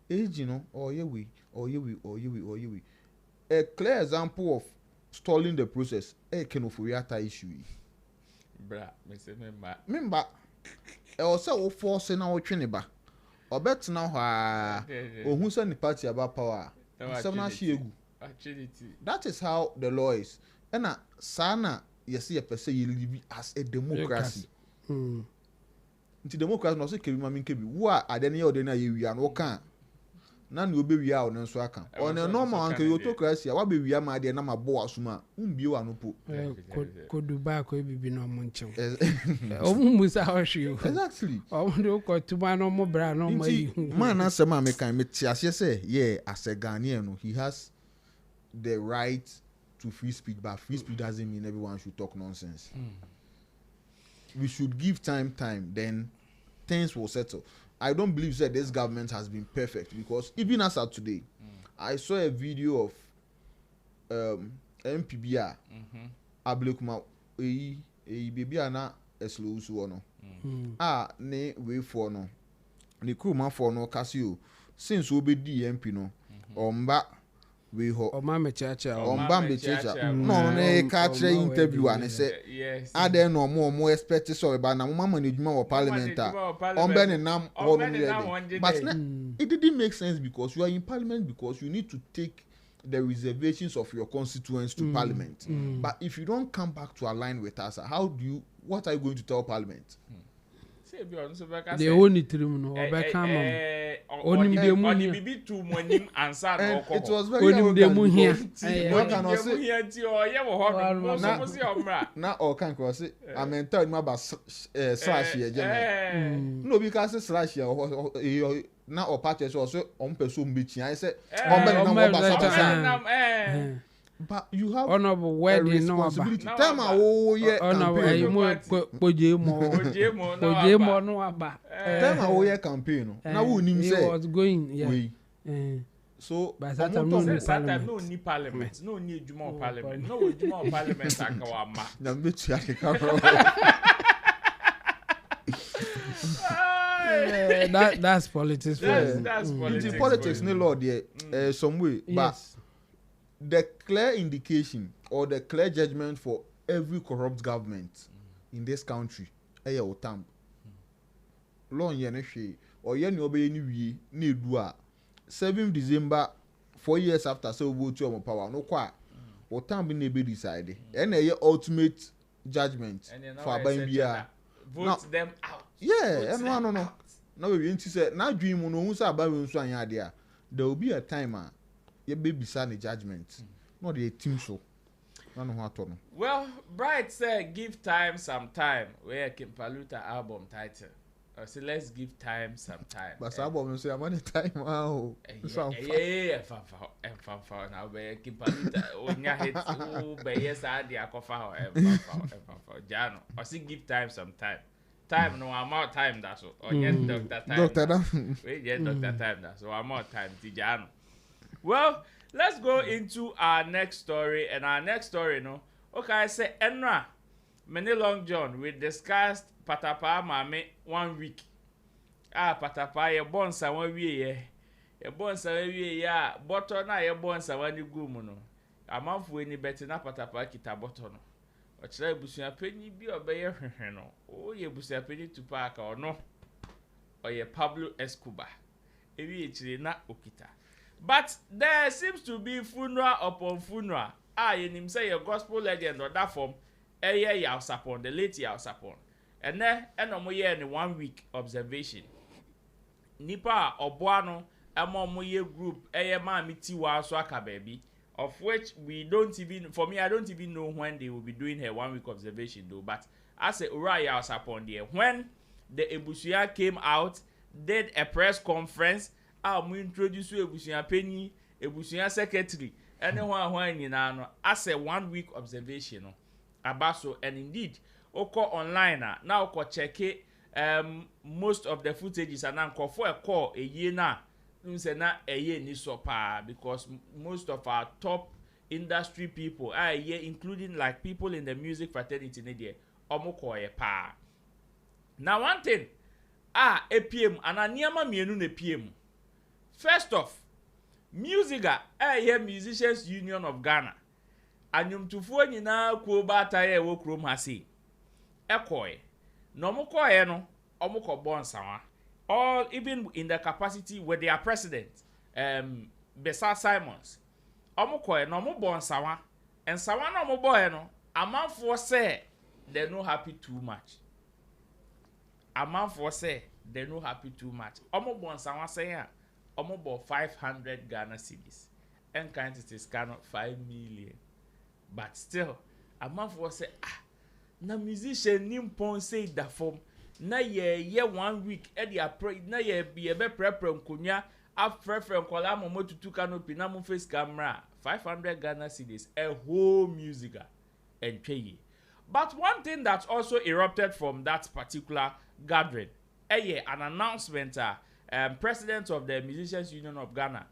age, you know, or we. A clear example of stalling the process. Can of reata issue. Bra, me say member. Also o force na o twene ba obet na ho ohun say ni party about power some na shiegu that is how the law is and sana yes ye person you live as a democracy nti democracy no say kebi mami kebi wo a ade ne ye ode na ye wi an wo kan na ne obe wi a o ne nso aka on a normal an ke autocracy a wa be wi ama ade na mabo asuma mbie wa no po ko Dubai ko bibi no mo nchew o mu musa ho hwe exactly o do ko tuma no mo bra no mo yi man answer ma me kan me tiase say yeah as a Ghanaian no he has the right to free speech but free speech doesn't mean everyone should talk nonsense. We should give time then things will settle. I don't believe that this government has been perfect because even as of today, I saw a video of MPBR Ablekuma baby ana eslo so no ne we for no ne kruma for no Casio since obedi MP no omba we ho Omame Chacha. Ombambe Chacha no no catch interview and say yes ade no mo expect so ba na mama na edwuma wo parliament ombe ne nam ho no but it didn't make sense because you are in parliament because you need to take the reservations of your constituents to parliament. But if you don't come back to align with us, what are you going to tell parliament? The only trim no It was very now or can cross it. I mean tell me about slash here no because slash here na or patches also on person bitch I said but you have honorable wedding no responsibility time oh yeah Pojemo no aba time oh yeah campaign now who nim say was going so by that time no need parliament no need ejuma parliament no ejuma parliament akawama na metu akeka that's politics. That's politics. Politics, no law there, some way. Yes. But the clear indication or the clear judgment for every corrupt government in this country, otam. Law yeneshe or yeni obey ni we ni dua. 7th December, 4 years after so vote to power. No kwa. Otam be ne be decide. And ultimate judgment for Abambia. Vote them out. Yeah, and no. Now we say now dream no who say about we so anya there. There will be a time your baby sign a judgment. Not the team show. No what no. Well, Bright said give time some time. Where can Paluta album title? So let's give time some time. But album say I'm on the time wow. Yeah, fan now be can Paluta onya hit be yes adi akofa Jano. I say give time some time. Time no amount time that's all. Doctor time. We get doctor time that's so amount time Tijano. Well, let's go into our next story and our next story no. Okay, I say Enra Many Long John we discussed Patapa mame 1 week. Patapa ye bonsa 1 week ye. Ye bonsa 1 week ya bottle na ye bonsa 1 gumu no. Amanfo ni beti na Patapa kita bottle no. Ochira ebusuya penyi bi obeye hwehwe no. O ye ebusuya penyi tupa aka ono. Oye Pablo Escobar. Ewi echire na okita. But there seems to be funeral upon funeral. You nim say your gospel legend or that form. Ya sapon the late ya sapon. And then eno ye in 1 week observation. Nipa oboano emo ye group ma miti wa so aka baby. Of which we don't even, for me, I don't even know when they will be doing her 1 week observation though. But as a Uraya was upon there, when the Ebusuya came out, did a press conference, we introduced Ebusuya Penny, Ebusuya secretary, anyone in as a 1 week observation. Abaso, and indeed, Oko online now check it. Most of the footages are now for a call a year now. Because most of our top industry people are here, including like people in the music fraternity. Now one thing, APM and Aniyama mienu ne PM. First off, Musica, here Musicians Union of Ghana. Anyum tufuo nyina ko bata ye wo krom hase. Ekoe. No mo koe no, omoko bonsawa. All even in the capacity with their president, Besa Simons. Omokoe no mo bon sawa, and sawa no mo boy no. A man for say they no happy too much. A man for say they no happy too much. Omo bon sawa say omo bo 500 Ghana cedis. And kind it is kind of 5 million. But still, a man for say na musician nimpon say that form. Na ye 1 week e dia na ye be prepare nkonya afrefre nkola momo tutu canopy na mo face camera 500 Ghana cedis a whole musica and pay. But one thing that also erupted from that particular gathering, an announcement president of the Musicians Union of Ghana,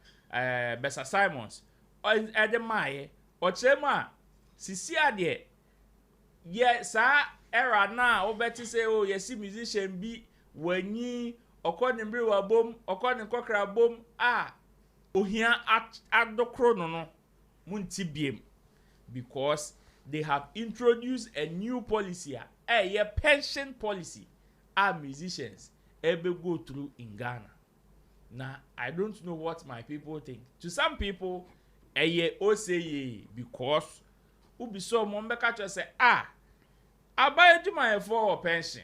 Besa Simons, Edemaye, Ochema, Sisia de sa era na obeti say oh yes musician bi wani okoni mbiri wa bom okoni kokra bom ohia adokro no munti biem because they have introduced a new policy a pension policy musicians ever go through in Ghana. Now I don't know what my people think. To some people say because ubi so mombeka to say abaye juma for pension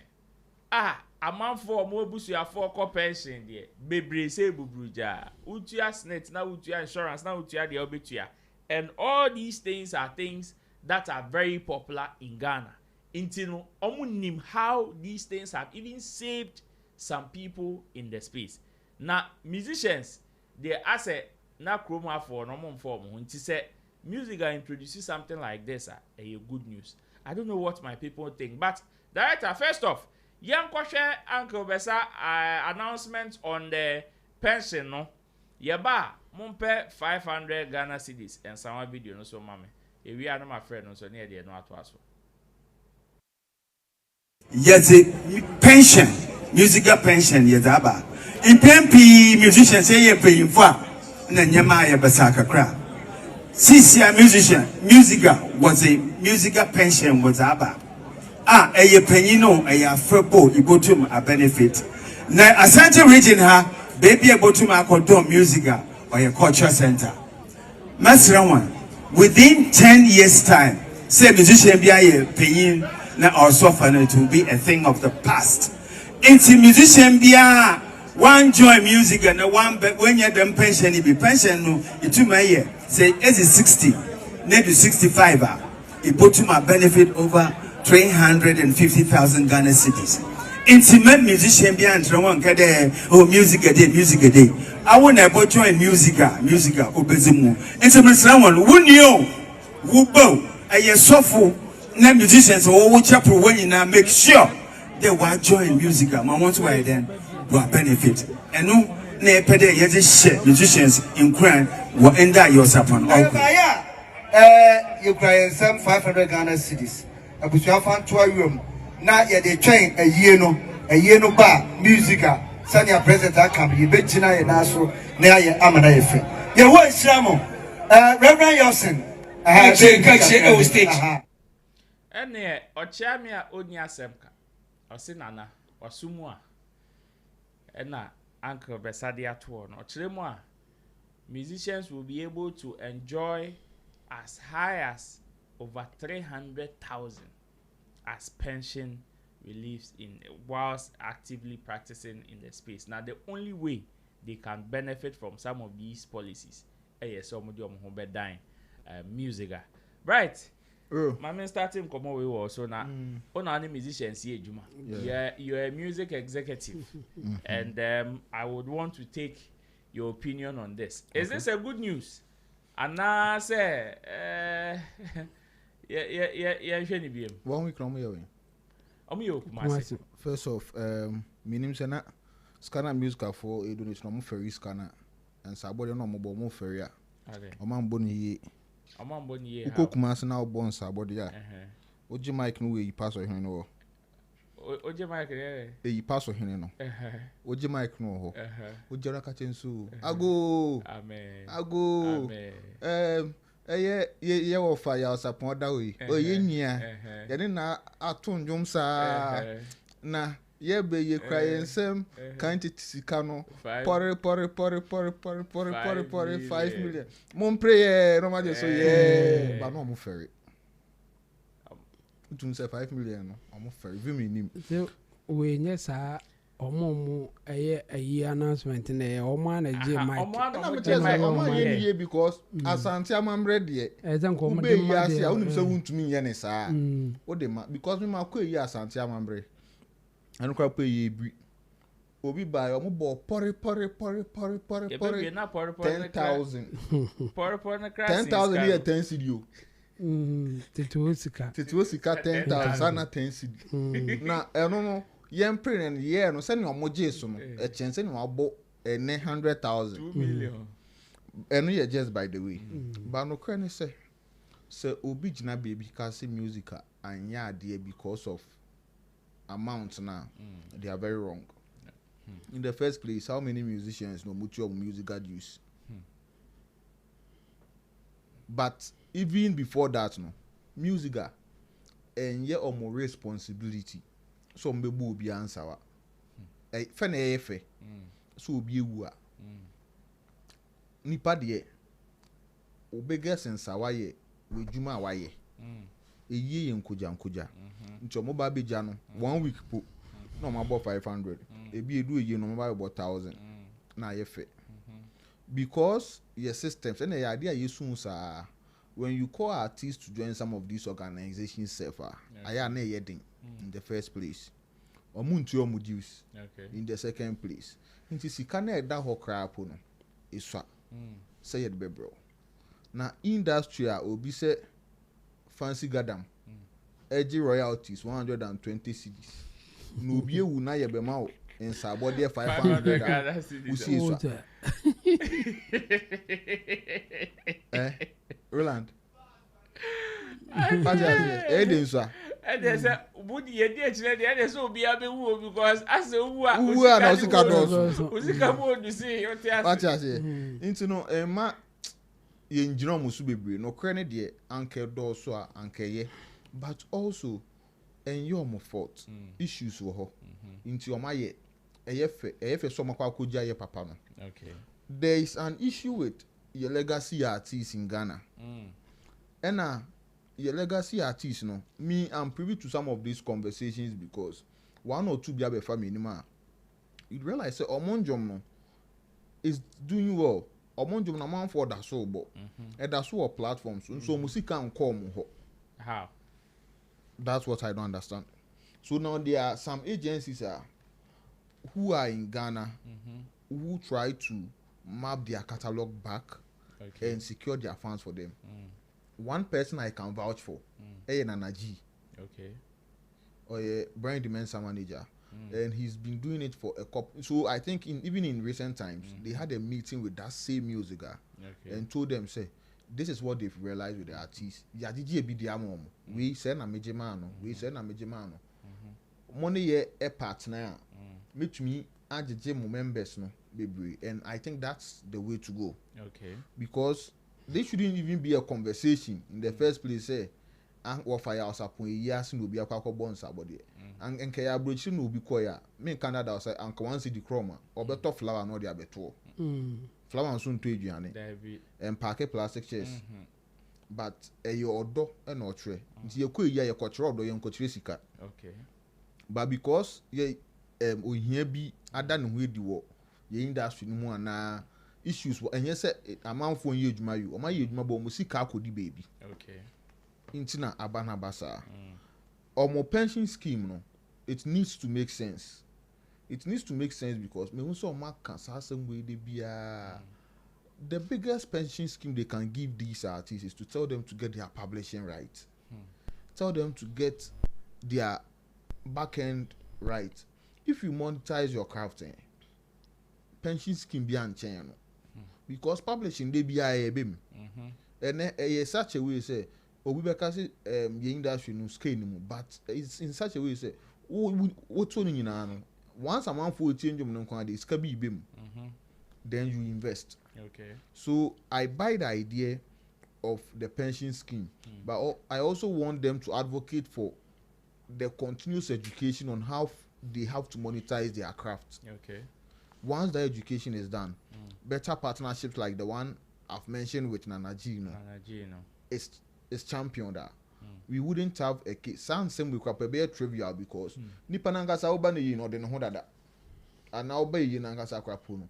a man for mo busu for pension there bebre say bubruja utua snet na utua insurance na utua de obetua, and all these things are things that are very popular in Ghana. Until omunim how these things have even saved some people in the space. Now musicians they say na chroma for no more form until say music are introducing something like this a good news. I don't know what my people think, but director, first off, young share Uncle Besa announcement on the pension no yeba mumpe 500 Ghana cedis and some video no so mame if we are not my friend no so near the no atwaso. Yes, pension, musical pension, yadaba. In PMP, musicians say you're paying for, and then Yamaya Basaka crap. CCI musician, musical was a musical pension was aba. A penino, a frebo, ibotum a benefit. Now, Asante region ha, baby a botum a condom musical or a culture center. Masrawan, within 10 years' time, say musician be a paying. Now also it will be a thing of the past. Into musician be one joy music and one when you're done pension, it be pension no it my year. Say is 60, maybe 65 it put to my benefit over 350,000 Ghana cedis. Intimate musician be and one oh music a day. I want to join musica obezimu. Intimate someone who knew who bow a sofu. Now musicians all chapel when you now make sure they will join music. I want to then will benefit. And no pede you just share musicians in crime will end up your upon you cry some 500 Ghana cities. I put your fan to a room. Now they train a year no bar musica. Sanya present that can be Bettina and also near your Amana. Your word Shamo Reverend Yosin. I have been stage. Ene ochiamia oni asemka osinana osumua ena Uncle Besadi atuo no ochiremu musicians will be able to enjoy as high as over 300,000 as pension reliefs in whilst actively practicing in the space. Now the only way they can benefit from some of these policies somebody dying music right. My man starting come away also now. On any musicians here, Juma. You're a music executive, and I would want to take your opinion on this. Is this a good news? And now say, yeah. 1 week from here. First off, minim sena scanner music for a donation no ferry scanner and sabody no mo ferry. Okay. Oman boni ye uko kumase na obon sabody ya oji mic no we pass o hene no oji mic e pass o hene no oji mic no ho oji raka chensu ago ye wo fa ya sapon da we oye nwia ye ne na aton dwom sa na ye be ye cry ensem kanti sika no pore 5 million mon pray no ma je so ye ba no mo ferry tun say 5 million no mo ferry vi mi nim we nye sa omo ayi announcement na omo na je mic na me tell say omo ye because asante amamre de example be ya sia unim say wuntumi ye ne sa o de ma because me ma ko yi asante amamre anu kwa pe ye bi obi buy omo bo pore 10,000 pore na crash 10,000 here 10 cedi tetu sika 10,000 na 10 cedi na eno no yem pre and ye no se ne omo je so no e chense ne abo ene 100,000 2 million eno ye just by the way ba no kra ne se obi gina baby ka say music anya ade because of amount now they are very wrong. In the first place, how many musicians know mutual musical use? But even before that, no, music and yet or more responsibility. So mbebu be answer. Fene efe. So be wu. Nipa de obega sensa waye we juma waye. Eyi nkoja. Nti omo ba beja no 1 week po. No ma bo 500. Ebi edu eyi no ma bo 1000. Na yefe. Because your systems and the idea you soon sir when you call artists to join some of these organizations safer I am not yet in the first place or moon to your modules in the second place into sikana da ho crap no iswa say it bebro na industrial obi say fancy gadam edgy royalties 120 cedis no be ewu na ye be ma o in sabode 500 we see iswa Roland. Edinsa. And they say, would you get it? So be able because as a who are not to see your theatre. Into no, ma Yenjino Musubi, no credit dear, Uncle Dorsoa, Uncle ye, but also, and your more fault issues were into your my a summer Kwaku ye papa. Okay. There is an issue with your legacy artists in Ghana. And your legacy artists, no, me, I'm privy to some of these conversations because 1 or 2 be family anymore. You realize that Omonjom no is doing well. Omonjom na man for that so but and that's what platforms. So music can come. How? That's what I don't understand. So now there are some agencies who are in Ghana who try to map their catalog back and secure their funds for them. One person I can vouch for, Nanaji. Okay. Or a brand Mensa manager. And he's been doing it for a couple. So I think even in recent times, they had a meeting with that same music and told them, say, this is what they've realized with the artists. We send a major man. Money ye a partner. Meet me at the gym members, no, baby. And I think that's the way to go. Okay. Because they shouldn't even be a conversation in the first place. Say, and what fire us upon a year soon will be a quack bonds about it. And Kaya Bridge will be quiet. Me Canada outside and can see the chroma or better flower no dia beto. Flower soon to you and packet plastic chairs. But your door and no tray. You could hear your culture or your cotresica. Okay. But because ye we here be adan with the war, ye industry no more na issues and yes amount for you my or my mabo musika could baby. Okay. Intina abana basa. Or more pension scheme no, it needs to make sense. It needs to make sense because me also mark can some way they be the biggest pension scheme they can give these artists is to tell them to get their publishing right. Tell them to get their back end right. If you monetize your craft, pension scheme be unchanged. Because publishing they be a bim. And then such a way say, oh we because the industry no scale no, but it's in such a way say, what's on you know? Once a month for change no quantity, it's be bim. Then you invest. Okay. So I buy the idea of the pension scheme, but I also want them to advocate for the continuous education on how they have to monetize their craft. Okay. Once the education is done, better partnerships like the one I've mentioned with Nanaji, is championed that. We wouldn't have a case. Sounds same with a trivial because Nipanangasa Obani, no, then hold that. And now by Yanangasa Krapuno.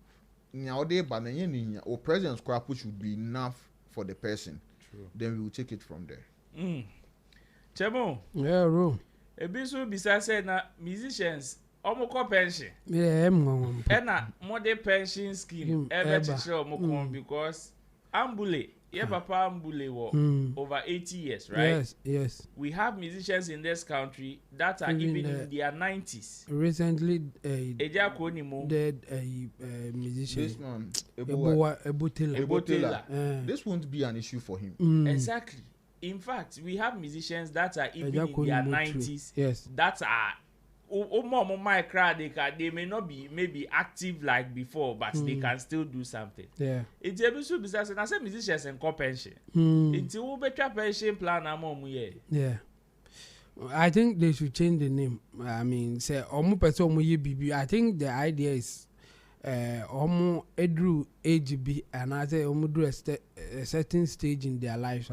Nowadays, but or presence crap should be enough for the person. True. Then we will take it from there. Chemo. Yeah, room. A bisu bisa said na musicians omoko pension. Yeah, Ena modern pension scheme ever teach omoko because ambule yeah papa ambule wo over 80 years, right? Yes. We have musicians in this country that are even in their 90s. Recently Eja Konimo dead musician. This man Ebotela. This won't be an issue for him. Exactly. In fact, we have musicians that are even in their 90s. Yes. That are they may not be maybe active like before, but they can still do something. Yeah. It's a bit business, and I say musicians and pension. It's a better pension plan. Yeah. I think they should change the name. I mean, say omu person omu ye bibi. I think the idea is omu edru age bi, and I say omu do a certain stage in their lives.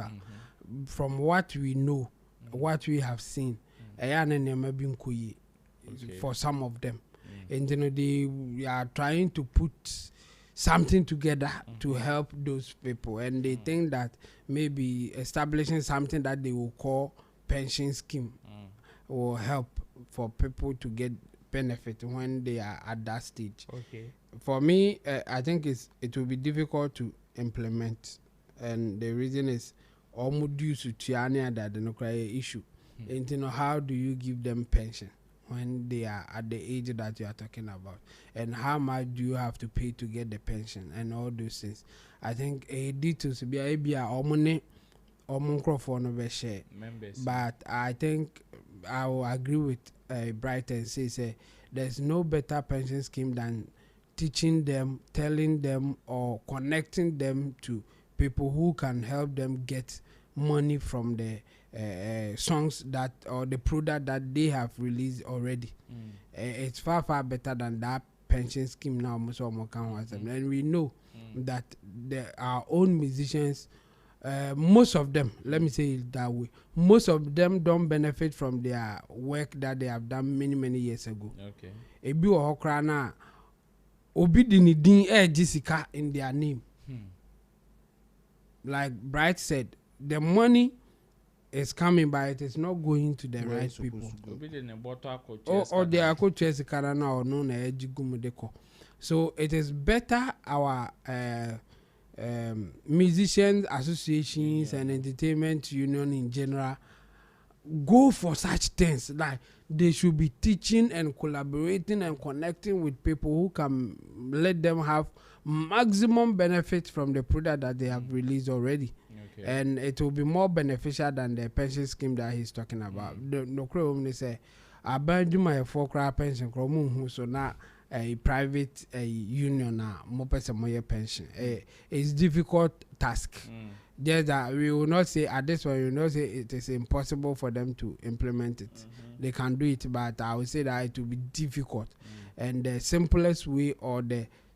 From what we know, what we have seen, for some of them, and they are trying to put something together to help those people, and they think that maybe establishing something that they will call pension scheme will help for people to get benefit when they are at that stage. Okay. For me, I think it will be difficult to implement, and the reason is almost due to Tiania that the nuclear issue. And how do you give them pension when they are at the age that you are talking about, and how much do you have to pay to get the pension and all those things? I think a details be a money or microphone share. But I think I will agree with Bright and say there's no better pension scheme than teaching them, telling them, or connecting them to people who can help them get money from the songs that or the product that they have released already. It's far better than that pension scheme now. And we know that our own musicians, most of them, let me say it that way, most of them don't benefit from their work that they have done many years ago. Okay. Ebi o hokra na obi din Jessica in their name. Like Bright said, the money is coming, but it is not going to the right people. Or they are called Jessica or no na. So it is better our musicians associations and entertainment union in general go for such things. Like they should be teaching and collaborating and connecting with people who can let them have maximum benefit from the product that they have released already. Okay. And it will be more beneficial than the pension scheme that he's talking about. No problem, they say I burn my 4 pension so now a private union now more person more pension. It's difficult task. Just that we will not say at this point, we will not say it is impossible for them to implement it. They can do it, but I would say that it will be difficult. And the simplest way or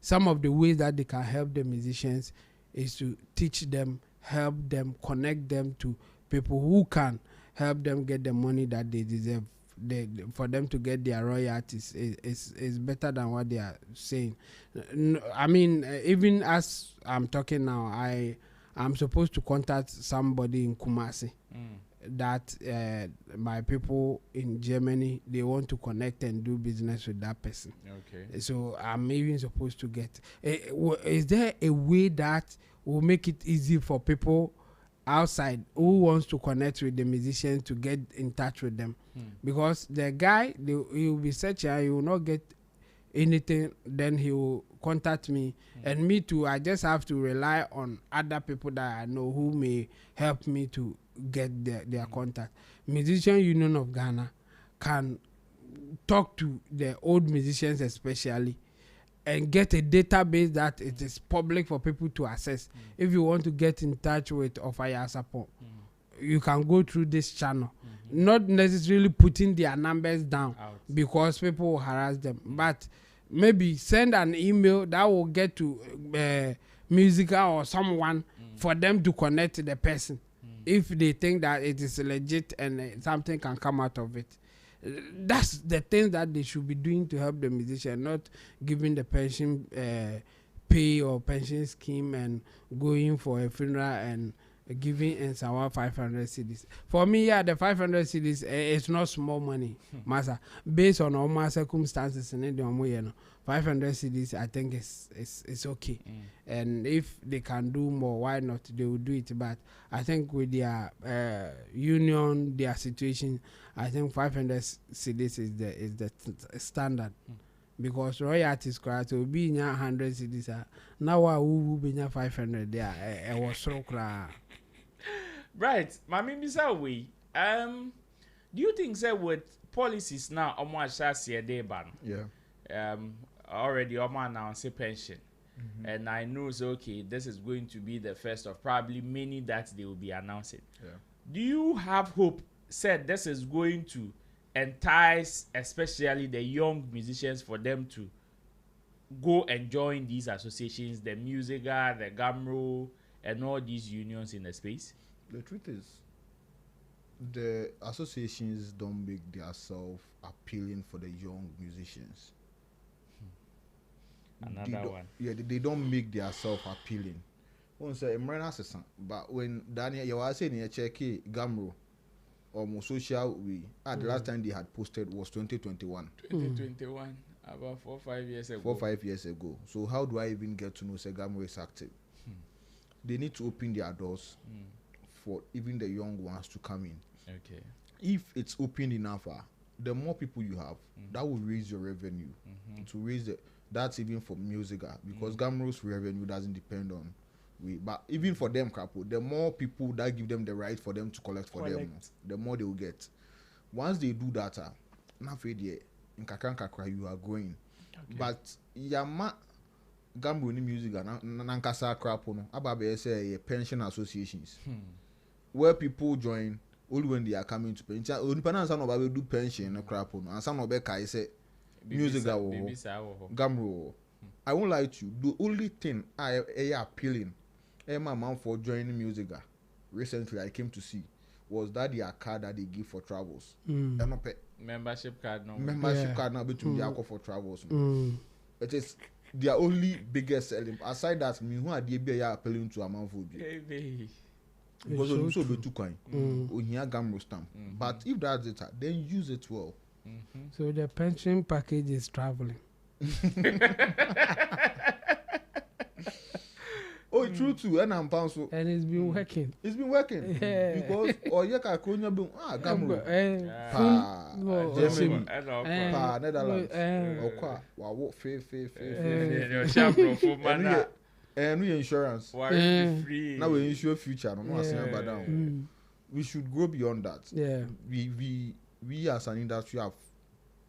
some of the ways that they can help the musicians is to teach them, help them, connect them to people who can help them get the money that they deserve. For them to get their royalties is better than what they are saying. I mean, even as I'm talking now, I'm supposed to contact somebody in Kumasi that my people in Germany, they want to connect and do business with that person. Okay. So I'm even supposed to get. Is there a way that will make it easy for people outside who wants to connect with the musicians to get in touch with them? Because the guy, he will be searching, he will not get anything, then he will contact me, and me too, I just have to rely on other people that I know who may help me to get their contact. Musician Union of Ghana can talk to the old musicians especially and get a database that it is public for people to access. If you want to get in touch with Ofaya Support, you can go through this channel, not necessarily putting their numbers down because people will harass them, but maybe send an email that will get to Musica or someone for them to connect to the person if they think that it is legit and something can come out of it. That's the thing that they should be doing to help the musician, not giving the pension pay or pension scheme and going for a funeral and giving in some 500 cedis. For me, yeah, the 500 cedis it's not small money, massa. Based on all my circumstances in the 500 cedis, I think it's okay. And if they can do more, why not? They will do it. But I think with their union, their situation, I think 500 cedis is the standard. Because royalties will be in 100 cedis. Now I will be in 500 there. I was so cry. Right, Mami Misa, do you think that with policies now almost Shaxi a day ban. Yeah. Already announced a pension. And I know it's okay, this is going to be the first of probably many that they will be announcing. Yeah. Do you have hope said this is going to entice especially the young musicians for them to go and join these associations, the Musica, the Gamro, and all these unions in the space? The truth is, the associations don't make themselves appealing for the young musicians. Another one. Yeah, they don't make themselves appealing. One say but when Daniel, you are saying check Gamro or more social way. The last time they had posted was 2021. 2021, about 4-5 years ago. 4-5 years ago. So how do I even get to know say Gamro is active? They need to open their doors for even the young ones to come in. Okay. If it's open enough, the more people you have, that will raise your revenue. To raise that's even for Musica, because Gamro's revenue doesn't depend on but even for them, the more people that give them the right for them to collect for them, the more they will get. Once they do that, in kakra you are growing. Okay. But yama Gamro ni Musica nankasa crap no ababe say pension associations where people join only when they are coming to pension. Onipana san obabe do pension no crap no and san obe kai say Musica Gamro. I won't lie to you. The only thing I appealing my man for joining Musica recently I came to see was that their card that they give for travels. Membership card now. Membership card now between the for travels. It is their only biggest selling. Aside that, me who are the appealing to a man for you. Because you so be too kind. On here Gamro stamp. But if that's it, then use it well. So the pension package is traveling. Oh, true too. And I'm pounds. And it's been working. It's been working. Yeah. Because or you can call you Gamro. Netherlands. Or qua. Wow, fair. And we insurance. Free. Now we insure future. No saying about that. We should go beyond that. Yeah. We as an industry have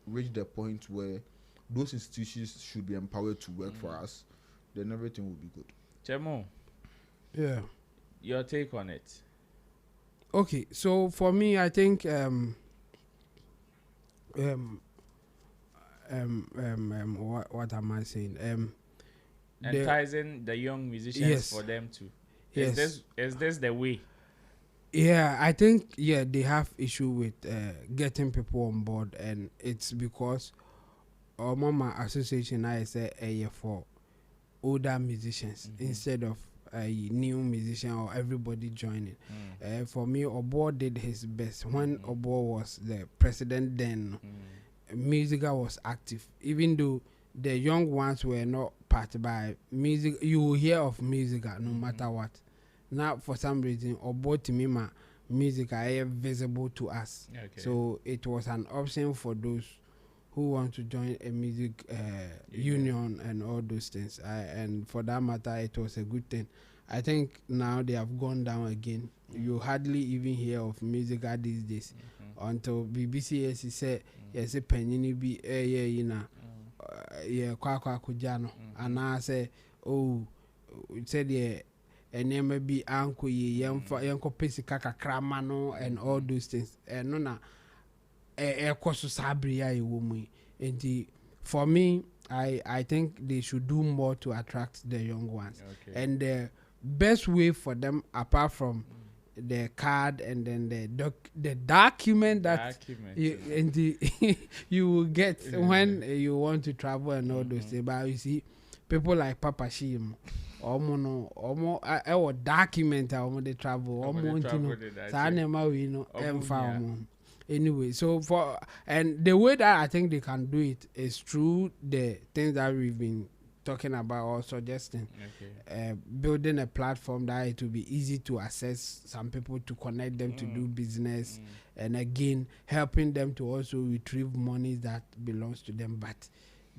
reached the point where those institutions should be empowered to work for us. Then everything will be good. Chemo. Yeah. Your take on it? Okay, so for me, I think what am I saying? Enticing the young musicians for them to. Is this the way? Yeah, I think they have issue with getting people on board, and it's because our mama association I say for older musicians instead of a new musician or everybody joining. For me, Obo did his best when Obo was the president. Then Musica was active, even though the young ones were not part by music. You will hear of Musica no matter what. Now, for some reason, Obo Timima Musica are visible to us. Okay. So it was an option for those who want to join a music union and all those things. And for that matter, it was a good thing. I think now they have gone down again. You hardly even hear of Musica these days. Until BBC said, yes, a penny be Kwaku Jano. And I say, oh, said yeah. And then maybe uncle yanko pesi kaka kramano and all those things. And no na koso sabri ya iwumi. And for me, I think they should do more to attract the young ones. Okay. And the best way for them, apart from the card and then the document that you will get when you want to travel and all those things. But you see, people like Papa Shim. Our document they travel anyway. So and the way that I think they can do it is through the things that we've been talking about or suggesting. Building a platform that it will be easy to access some people, to connect them to do business, and again helping them to also retrieve money that belongs to them, but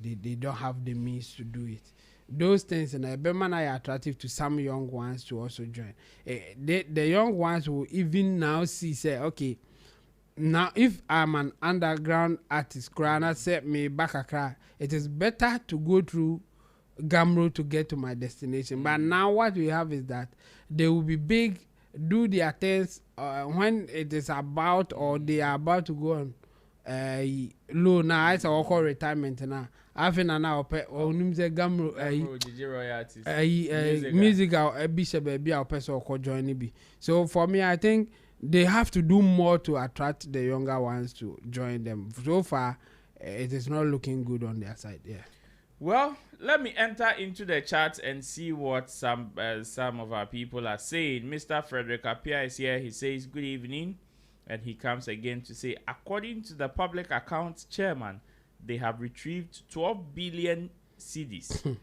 they don't have the means to do it. Those things and are attractive to some young ones to also join. The young ones will even now see, say, okay, now if I'm an underground artist, Grana set me back a cry. It is better to go through Gamro to get to my destination. But now what we have is that they will be big, do their things when it is about or they are about to go on low. Now it's a call retirement now. I think now or Gamro music baby our person or join be. So for me, I think they have to do more to attract the younger ones to join them. So far, it is not looking good on their side. Yeah. Well, let me enter into the chat and see what some of our people are saying. Mr. Frederick Apia is here. He says, good evening. And he comes again to say, according to the public accounts chairman, they have retrieved 12 billion cedis.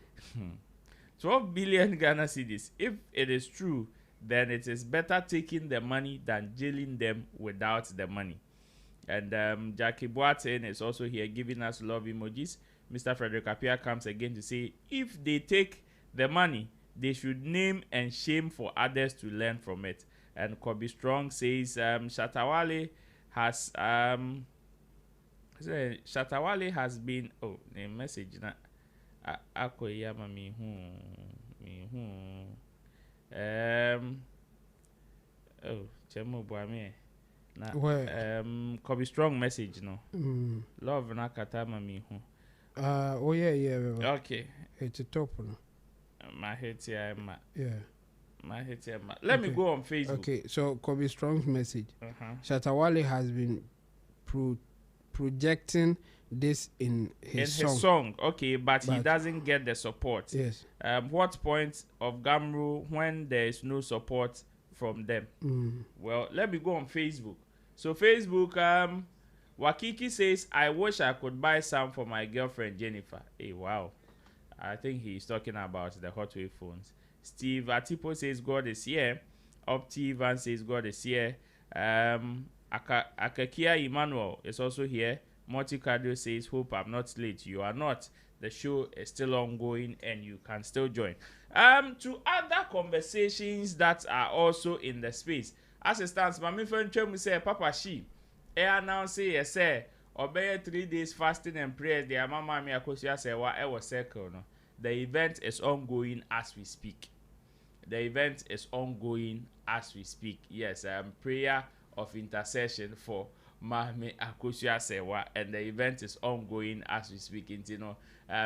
12 billion Ghana cedis. If it is true, then it is better taking the money than jailing them without the money. And Jackie Boateng is also here giving us love emojis. Mr. Frederick Apia comes again to say, if they take the money, they should name and shame for others to learn from it. And Kobe Strong says, Shatawale has been, oh, the message na akoyama mi oh, chemo boame na Kobe Strong message no. Love na katama mi Oh yeah. Okay. It's a top no. My head here, yeah. My head here, Let me go on Facebook. Okay, so Kobe Strong's message. Shatawale has been projecting this in his song. Okay, but he doesn't get the support. Yes. What point of Gamru when there is no support from them? Well, let me go on Facebook. So Facebook, Wakiki says, I wish I could buy some for my girlfriend Jennifer. Hey, wow. I think he's talking about the Hot Wave phones. Steve Atipo says God is here. Opti Van says God is here. Akakia Emmanuel is also here. Multicardio says, hope I'm not late. You are not. The show is still ongoing and you can still join. To other conversations that are also in the space. As it stands, my friend Chemu say, Papa She, announce yes, sir. Obey 3 days fasting and prayers. The mama me akosia say wa e was circle no. The event is ongoing as we speak. The event is ongoing as we speak. Yes, prayer of intercession for Mahme Akosia Sewa, and the event is ongoing as we speak. You know,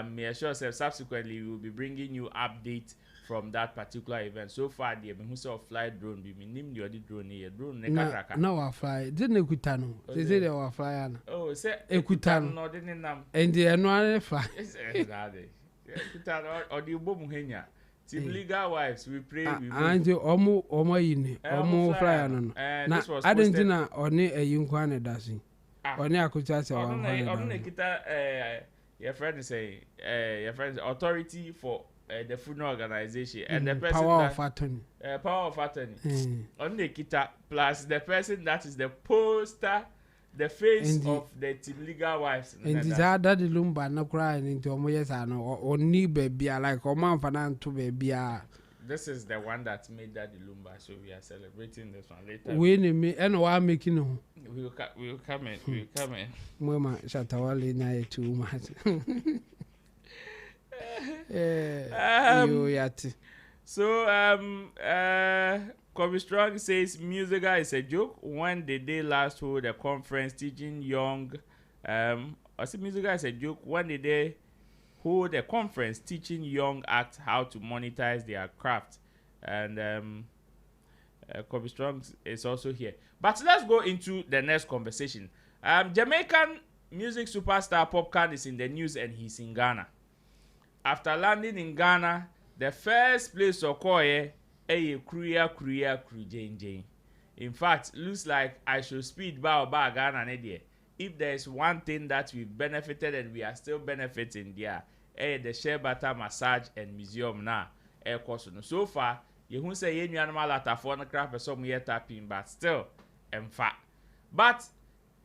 me assure self subsequently we will be bringing you update from that particular event. So far, the who fly drone be name the drone here. Drone no, I fly. Didn't Ekutano. They say they were flying. Oh, say Ekutano. No, didn't them. And the annual fly. Ekutano or the Bomuhenya. Team Legal Wives, we pray. And you almost fly. Now, I didn't know on a Yunkwane dancing. On a Kuchas or your friend say, your friend's authority for the funeral organization and the person power of attorney. On the kita plus the person that is the poster, the face of the Team Legal Wives. And this other the lumba no crying into Omoyesano or ni baby like or man fanan to baby. This is the one that made that the lumba, so we are celebrating this one later. We me and why making no. We'll come in. Mama Shatawale na too much. So Kobe Strong says Musica is a joke. When did they last hold a conference teaching young I say Musica is a joke. When did they hold a conference teaching young acts how to monetize their craft? And Kobe Strong is also here. But let's go into the next conversation. Jamaican music superstar Popcaan is in the news and he's in Ghana. After landing in Ghana, the first place to call a Jane. In fact, looks like I should speed by Ghana. If there is one thing that we've benefited and we are still benefiting there, the share butter massage and museum now. So far, you won't say any animal at a phone craft or some year tapping, but still, in fact. But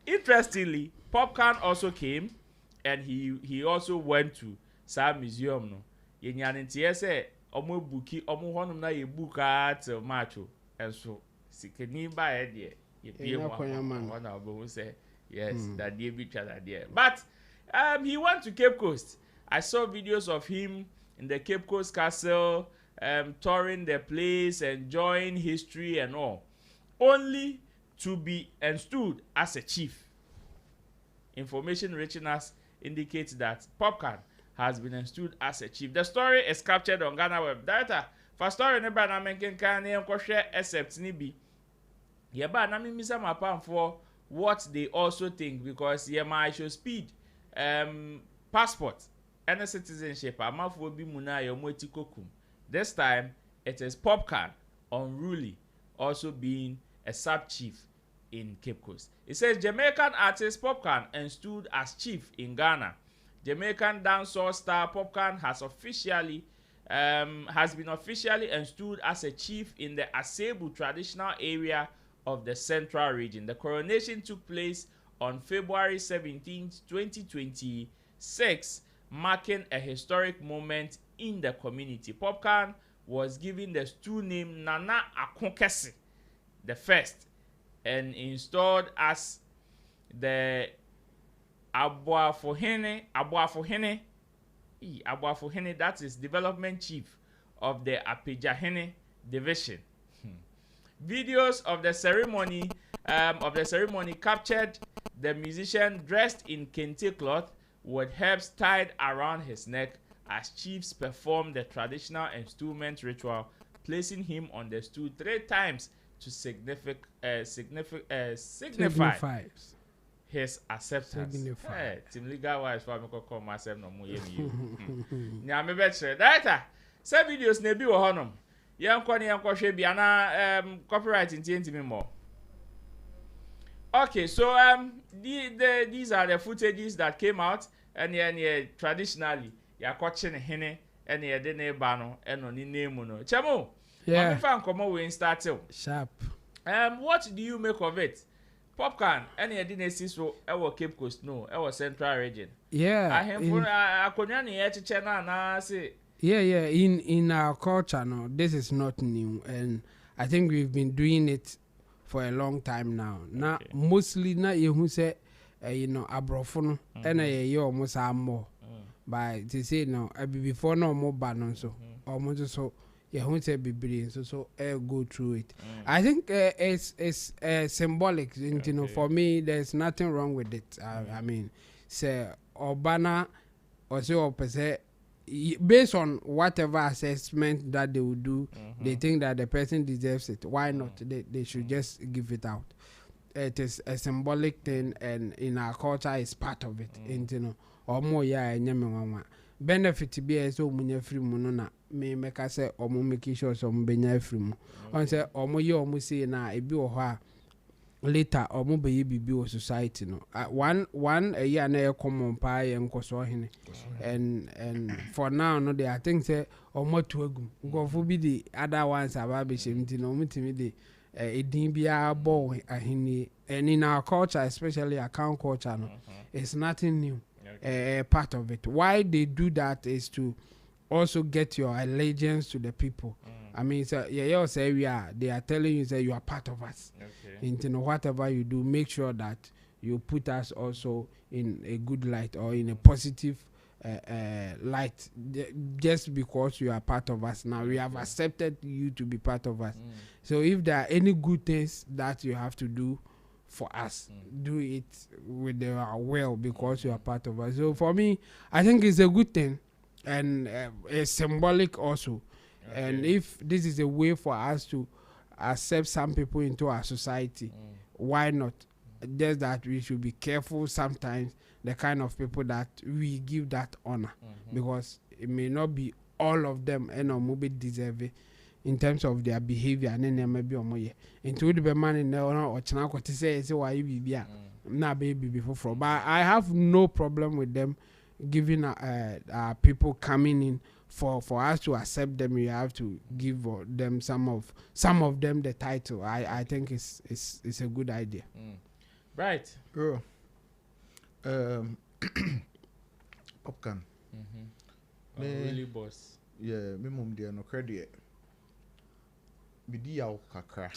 interestingly, Popcaan also came and he also went to some museum. No, yenyanti say omo buki omo honum na ye book at macho and so sikeni ba e One of who say yes, that they be that there. But he went to Cape Coast. I saw videos of him in the Cape Coast Castle, touring the place, enjoying history and all, only to be installed as a chief. Information reaching us indicates that Popcaan has been installed as a chief. The story is captured on Ghana Web. Director, for story never na menken kan ne share except ni bi. Yeba na me misa mapam for what they also think, because I show speed passport and citizenship amafo bi muna yomoti kokum. This time it is Popcaan, unruly, also being a sub chief in Cape Coast. It says Jamaican artist Popcaan installed as chief in Ghana. Jamaican dancehall star Popcaan has been officially installed as a chief in the Asebu traditional area of the Central Region. The coronation took place on February 17, 2026, marking a historic moment in the community. Popcaan was given the stool name Nana Akonkesi the first and installed as the Abuafohene, that is development chief of the Apejahene division. Videos of the ceremony captured the musician dressed in kente cloth with herbs tied around his neck as chiefs performed the traditional installment ritual, placing him on the stool 3 times to signify his acceptance. Team legal wise for me call myself no more you. Nya me betre. Data. Say videos na bi wo honom. Yankɔ hwɛ bi ana copyright nti me more. Okay, so these are the footages that came out, and traditionally yakɔche ne hene and ye de ne ba no eno ni name no. Chemo. Yeah. Fan komo we start sharp. What do you make of it? Popcaan and ye didn't see so our Cape Coast no, our Central Region. Yeah. I have for akonya ne ye cheche na say. Yeah. In our culture, no, this is not new, and I think we've been doing it for a long time now. Now, mostly, na you say, abrofono, and you almost are more. But to say no, before no more ban so, almost so. You say be so go through it. I think it's symbolic. For me, there's nothing wrong with it. I mean, say Obana or so based on whatever assessment that they will do, they think that the person deserves it. Why not? They should just give it out. It is a symbolic thing, and in our culture, it's part of it. Or more, benefit be as so munya free munona me make say or make sure some benya free on say or mo ye or mo say na e bi ho later or mo be bibi o society no one a year na common pa yen koso hene and for now no they I think say or mo to agum go for be the other ones about be shemti no mutimi de edin bia bo ahini, and in our culture, especially account culture no, it's nothing new. Part of it. Why they do that is to also get your allegiance to the people. I mean, so you say they are telling you that you are part of us. Whatever you do, make sure that you put us also in a good light or in a positive light. Just because you are part of us now, we have accepted you to be part of us. So if there are any good things that you have to do for us, do it with the will, because you are part of us. So for me, I think it's a good thing, and it's symbolic also. And if this is a way for us to accept some people into our society, why not? Just that we should be careful sometimes the kind of people that we give that honor, because it may not be all of them and maybe deserve it in terms of their behavior, and then maybe into the man in there or Chanako to say why you be na baby before. But I have no problem with them giving people coming in for us to accept them. You have to give them some of them the title. I think it's a good idea. Right. Girl. Popcaan. Really boss. Yeah, me mum there no credit. Midi yaw kakra.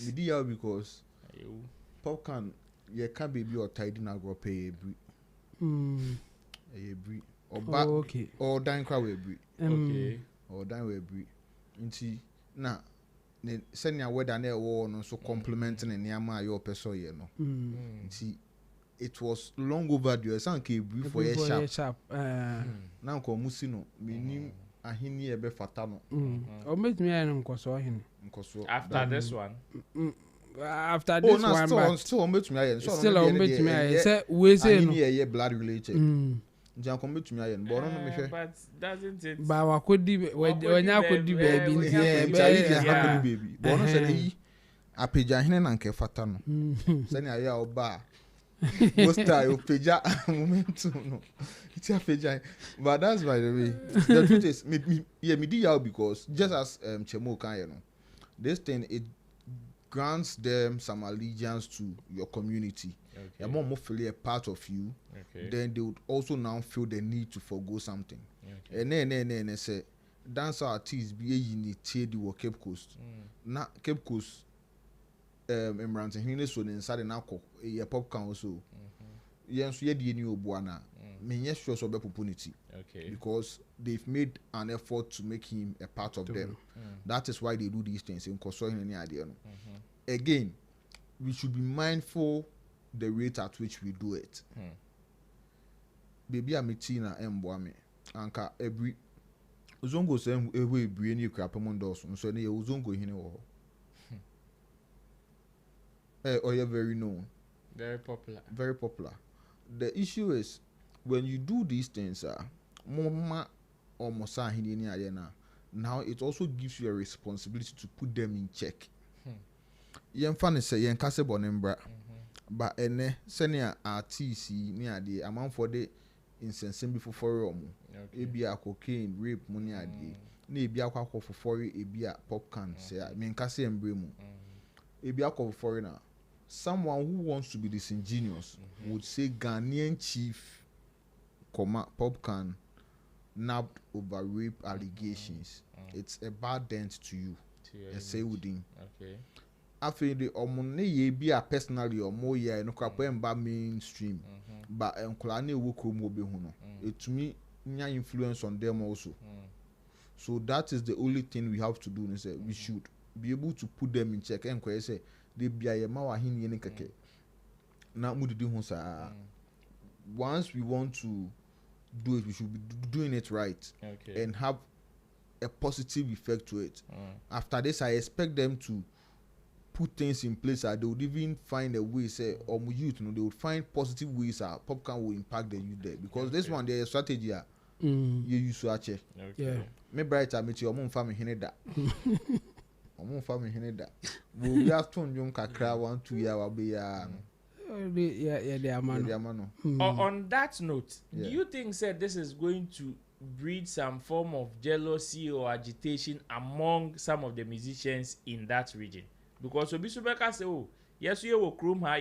Midi yaw because Popcaan ye can baby or tidy na go pay a bri. A bri or back or dine crowd we bri. Okay. Or dine we bri. Inti na send your weather near war no so complimenting and yama your person ye no. Inti it was long overdue. Some ke bri for ye sharp. Now ko musino minim ahini ebe fatano. O met me and nkoso hin. After this one. After this one, but still on me ayen. Still on me ayen. Say we say no. Ye blood related. Njan come me ayen. But no me hwe. But doesn't it? Ba wa kodi when ya kodi baby nti baby. But no say yi apeja hene na nke fata no. Say na ya oba. Posta yo peja momentum no. It's a peja. But that's by the way. The truth is me di yaw because just as Chemo kan you know. This thing it grants them some allegiance to your community. They're more feel a part of you. Then they would also now feel the need to forgo something. And then say dance artists be unity the Cape Coast. Na Cape Coast Emranton hine so inside na ko e Popcaan also. Yen so ye die ni obuana. Me yes sure so be opportunity. Because they've made an effort to make him a part of them. That is why they do these things in Kosoin any idea. Again, we should be mindful the rate at which we do it. Baby amitina emboame anka every uzongo say we bri any crap mondos so na uzongo hine wo. Oh, you're very known. Very popular. Very popular. The issue is when you do these things, mama or mosa hini ayena. Now it also gives you a responsibility to put them in check. Yen fan say yen kase bonembra. But ene senior artist ni ade amount for the insensible for omo. Ebia cocaine, rape money ade. Na ebia kwa for ebia Popcaan say men kase embre mu. Ebia kwa foreigner. Someone who wants to be disingenuous would say Ghanaian chief Popcaan nabbed over rape allegations. It's a bad dent to you. Say within. Okay. After the omone ye be a personally or more year no crap mainstream. But enkolane wo krom obe hu no. It to me nya influence on them also. So that is the only thing we have to do. We should be able to put them in check. And say they be a ma wa hin yen keke. Na mudidi hu sa. Once we want to do it, we should be doing it right and have a positive effect to it. After this, I expect them to put things in place that they would even find a way, say, or youth, you know, they would find positive ways that Popcaan will impact the youth there. Because this one, their strategy, you use to achieve. Me bright, I meet you, I'm family hineda. I'm family hineda. We have to young kakra 1-2 years, will be On that note, do you think this is going to breed some form of jealousy or agitation among some of the musicians in that region? Because Obisubeka say, oh, yes, you will chrome her,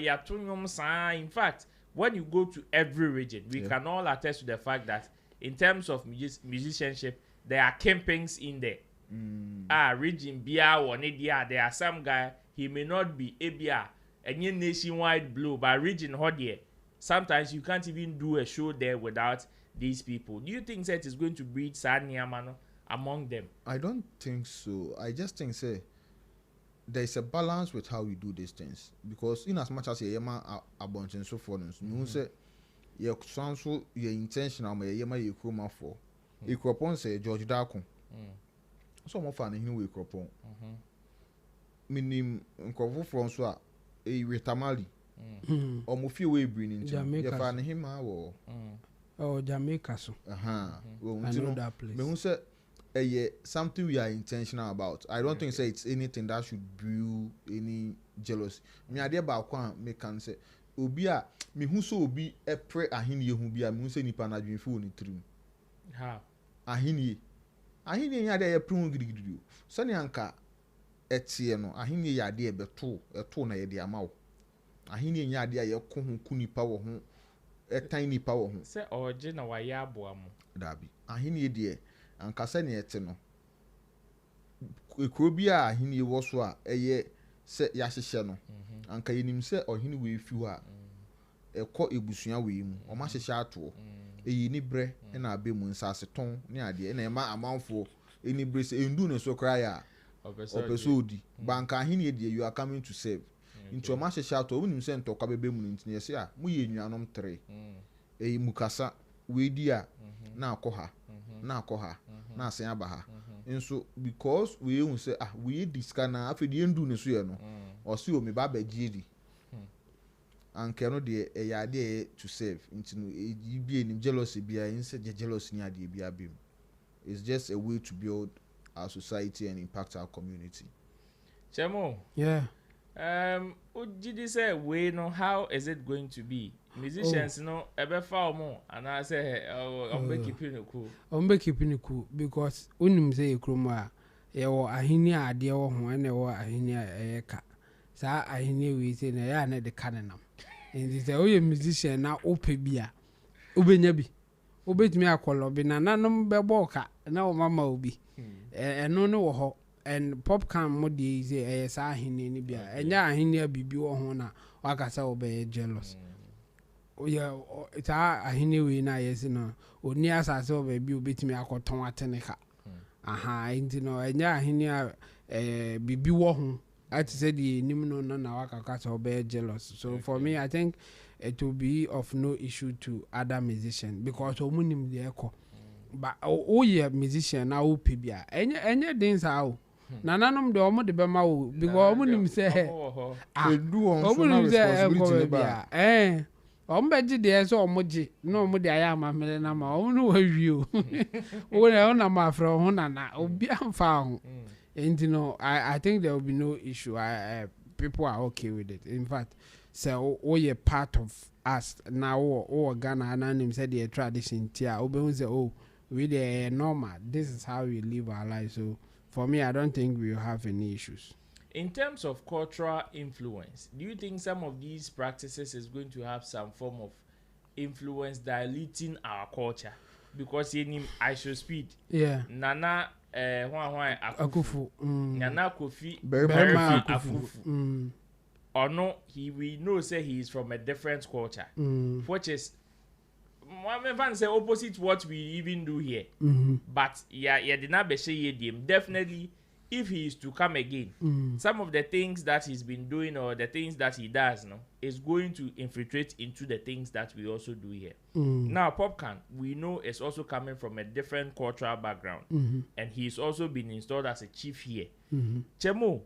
in fact, when you go to every region, we can all attest to the fact that in terms of musicianship, there are campings in there. Region Bia or Nidia, there are some guy, he may not be ABR, and you nationwide blow, but region Hodier, sometimes you can't even do a show there without these people. Do you think that is going to breed Sanyamano among them? I don't think so. I just think, there is a balance with how we do these things. Because in as much as you are a bunch and so forth, you say, your so your intentional, you are for. You cropon say George Darko. So more fun in we cropon. Minim Nkovo Francois, a retamali. Or Mufi way bringing Jamaica. You find him or Jamaica. I know that place. Me who say something we are intentional about. I don't think it's anything that should brew any jealousy. Me idea about kwan me can say obi a me who so obi e pre ahini hu bia me who say nipa na dwenfu oni trim. How? Ahini nya de e pre hu gidigidi. So ne anka etie no ahini ya de e beto na ye de ama wo. Ahini nya de ye ko hu ku nipa wo ho etan nipa wo ho. Say oje na wa ya aboa mo. Dabi. Ahini de anka se ne ete no ekuro bia ahini wo so a eye se ya hyehyɛ no anka yenim se ohini we fi ho a ekɔ ebusua we mu o ma hyehyɛ ato eyi ni bre na abe mu nsase ton ne ade na ema amanfo eni bre se endu ne so kra ya opesodi banka ahini e you are coming to save into ma hyehyɛ ato wonim se ntɔkwa bebe mu ntine se a mu ye nnuanom 3 eyi mukasa we di a na akɔha na akɔha na asen aba ha nso because we hu say we diska na afedi endu ne so ye no o se o me ba ba giedi anke no de e ya de to save into no e bi enim jealousy bia inse jealousy ni ade bia bim. It's just a way to build our society and impact our community. Chemo, yeah. Ujidi say we know how is it going to be? Musicians no ebe fa omo and I say ombe keeping it cool. Ombe keeping it cool because unim say kroma ye wo ahini ade wo ho na wo ahini eka. Sa ahini we say na ya na de kanenam. And say oye musician na ope bia. Obenya bi. Obetumi akolo bi na nanom bebo ka na o mama obi. Eno no wo ho. And Popcaan modi say sa ahini ni bia. Enya ahini bibi wo ho na wakasa obe jealous. Yeah, it's ahini we na yes no. Oni asase obe bi obetumi akoton atene ka. Aha, inti no enya ahini bibi wo ho. I said the nimno na wakakasa obe jealous. So for me I think it will be of no issue to other musicians because omunim the echo. But yeah musician na opi bia. Enye dance how. Nananom de omo de bema wo because omunim say do on so na responsibility bia. Ombeji de so omoji no omo de aya amamele na ma omo no wawi o. O na ma fra ho na obi amfa ho. And you know, I think there will be no issue. People are okay with it. In fact, so you're part of us now. Or Ghana and said the tradition. Tia, say, oh, we the normal. This is how we live our life. So for me, I don't think we will have any issues. In terms of cultural influence, do you think some of these practices is going to have some form of influence diluting our culture? Because I should speed. Yeah. Nana. Akufu. Nana Kofi Berma Akufu. Or no, we know say he is from a different culture, which is one fan say opposite what we even do here. But yeah, did not be say definitely. If he is to come again, some of the things that he's been doing or the things that he does now is going to infiltrate into the things that we also do here. Now, Popcaan, we know is also coming from a different cultural background, and he's also been installed as a chief here. Chemo,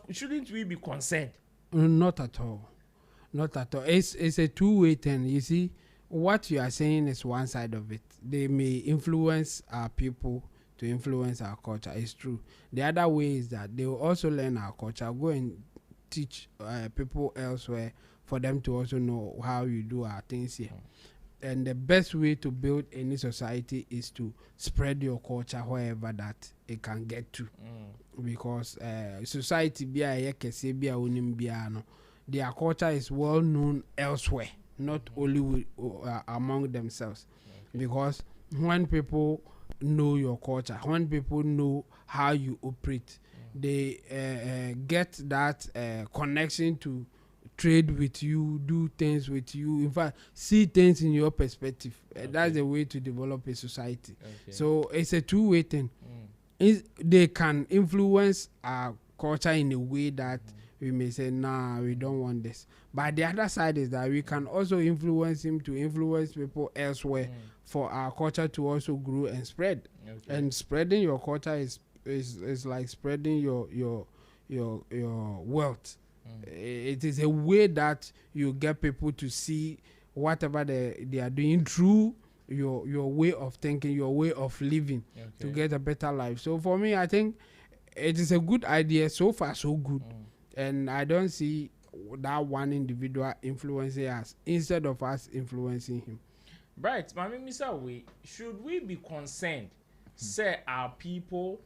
shouldn't we be concerned? Not at all. Not at all. It's a two-way thing. You see, what you are saying is one side of it. They may influence our people to influence our culture. It's true. The other way is that they will also learn our culture, go and teach people elsewhere for them to also know how you do our things here. And the best way to build any society is to spread your culture wherever that it can get to. Because society their culture is well known elsewhere, not only among themselves. Because when people know your culture, when people know how you operate, they get that connection to trade with you, do things with you, in fact see things in your perspective. That's the way to develop a society. So it's a two-way thing. They can influence our culture in a way that we may say, nah, we don't want this. But the other side is that we can also influence him to influence people elsewhere for our culture to also grow and spread. And spreading your culture is like spreading your wealth. It is a way that you get people to see whatever they are doing through your way of thinking, your way of living, to get a better life. So for me, I think it is a good idea. So far, so good. And I don't see that one individual influencing us instead of us influencing him. Right, Mami Misa, should we be concerned, say our people,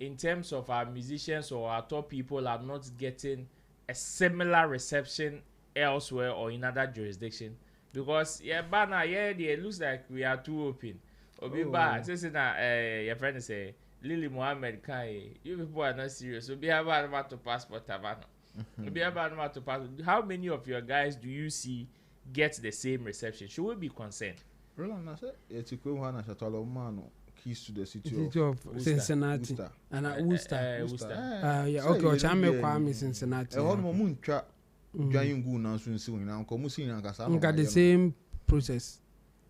in terms of our musicians or our top people, are not getting a similar reception elsewhere or in other jurisdiction? Because it looks like we are too open. Your friend say Lily Mohammed Kai, you people are not serious. So be about to passport Tabano. Be about to passport. How many of your guys do you see get the same reception? Should we be concerned? Roland, I said, it's a cool one. I shall tell a man keys to the city of Cincinnati and Worcester. Yeah, okay. Ochame Kwame Cincinnati. All moment trap. Giant goon now soon soon. Now come see and got the same process.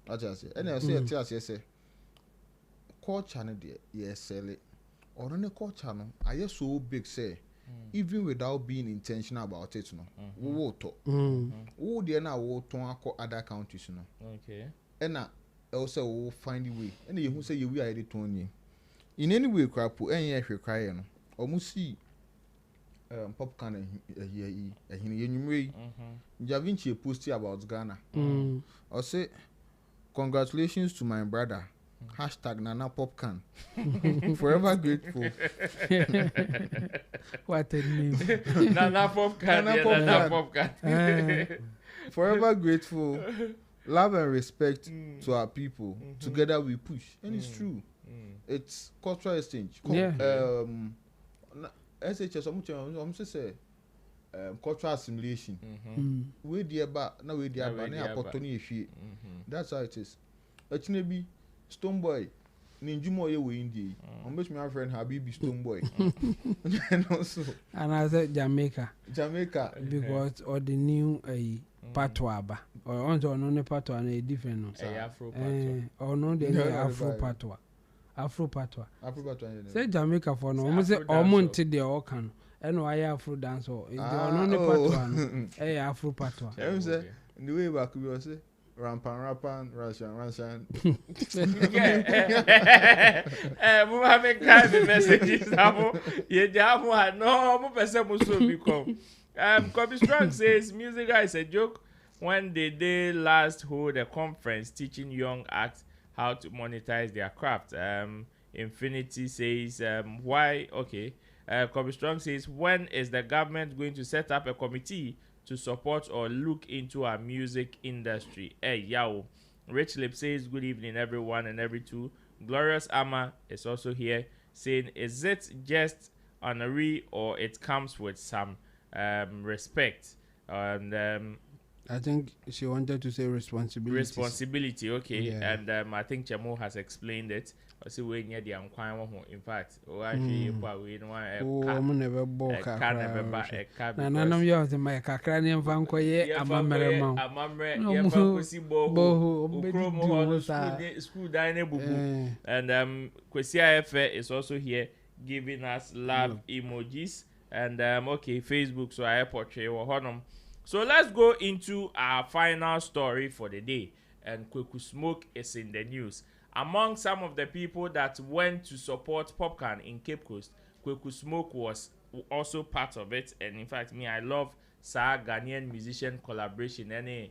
I just say, and I say, yes, call channel, yes, sell it. Or on the call channel, I just so big say, even without being intentional about it, no, we will talk. Oh, dear, now we'll talk other counties, no. Okay. And also will find a way. And you who say you are the Tony. In any way, crap, any actual crying, almost see Popcaan a way. Javinci posted about Ghana. Or say, congratulations to my brother. Hashtag Nana Popcaan. Forever grateful. What a name. Nana Popcaan. Nana Popcaan. Forever grateful. Love and respect to our people. Together we push. And it's true. It's cultural exchange. SHS, I'm say cultural assimilation. We dear back, now we dear back, that's how it is. Actually, Stone Boy, Ninjumo, you were in the. I'm my friend Habibi Stone Boy. And also, and I said Jamaica. Because or the new patois or on patois and a different Afro or no the Afro patois. Say Jamaica for no almost almost the Okan and why Afro dance or the patois Afro patois. The way back we will say Rampan, Russian. Muhammad Khan messages now. No, person must become. Kobe Strong says music is a joke. When they last hold a conference teaching young acts how to monetize their craft. Infinity says why? Okay. Kobe Strong says, when is the government going to set up a committee to support or look into our music industry? Hey, yao. Rich Lip says, good evening, everyone and every two. Glorious Amma is also here saying, is it just honorary or it comes with some respect? And I think she wanted to say responsibility. Okay. Yeah. And I think Chamo has explained it. I see when you're the in fact, I'm never book. I'm using my cacranian fancoye. I'm school dining. And Kwesia Efe is also here giving us love emojis. And okay, Facebook, so I portray Honum. So let's go into our final story for the day. And Kwaku Smoke is in the news. Among some of the people that went to support Popcaan in Cape Coast, Kwaku Smoke was also part of it. And in fact, I love Ghanaian musician collaboration. And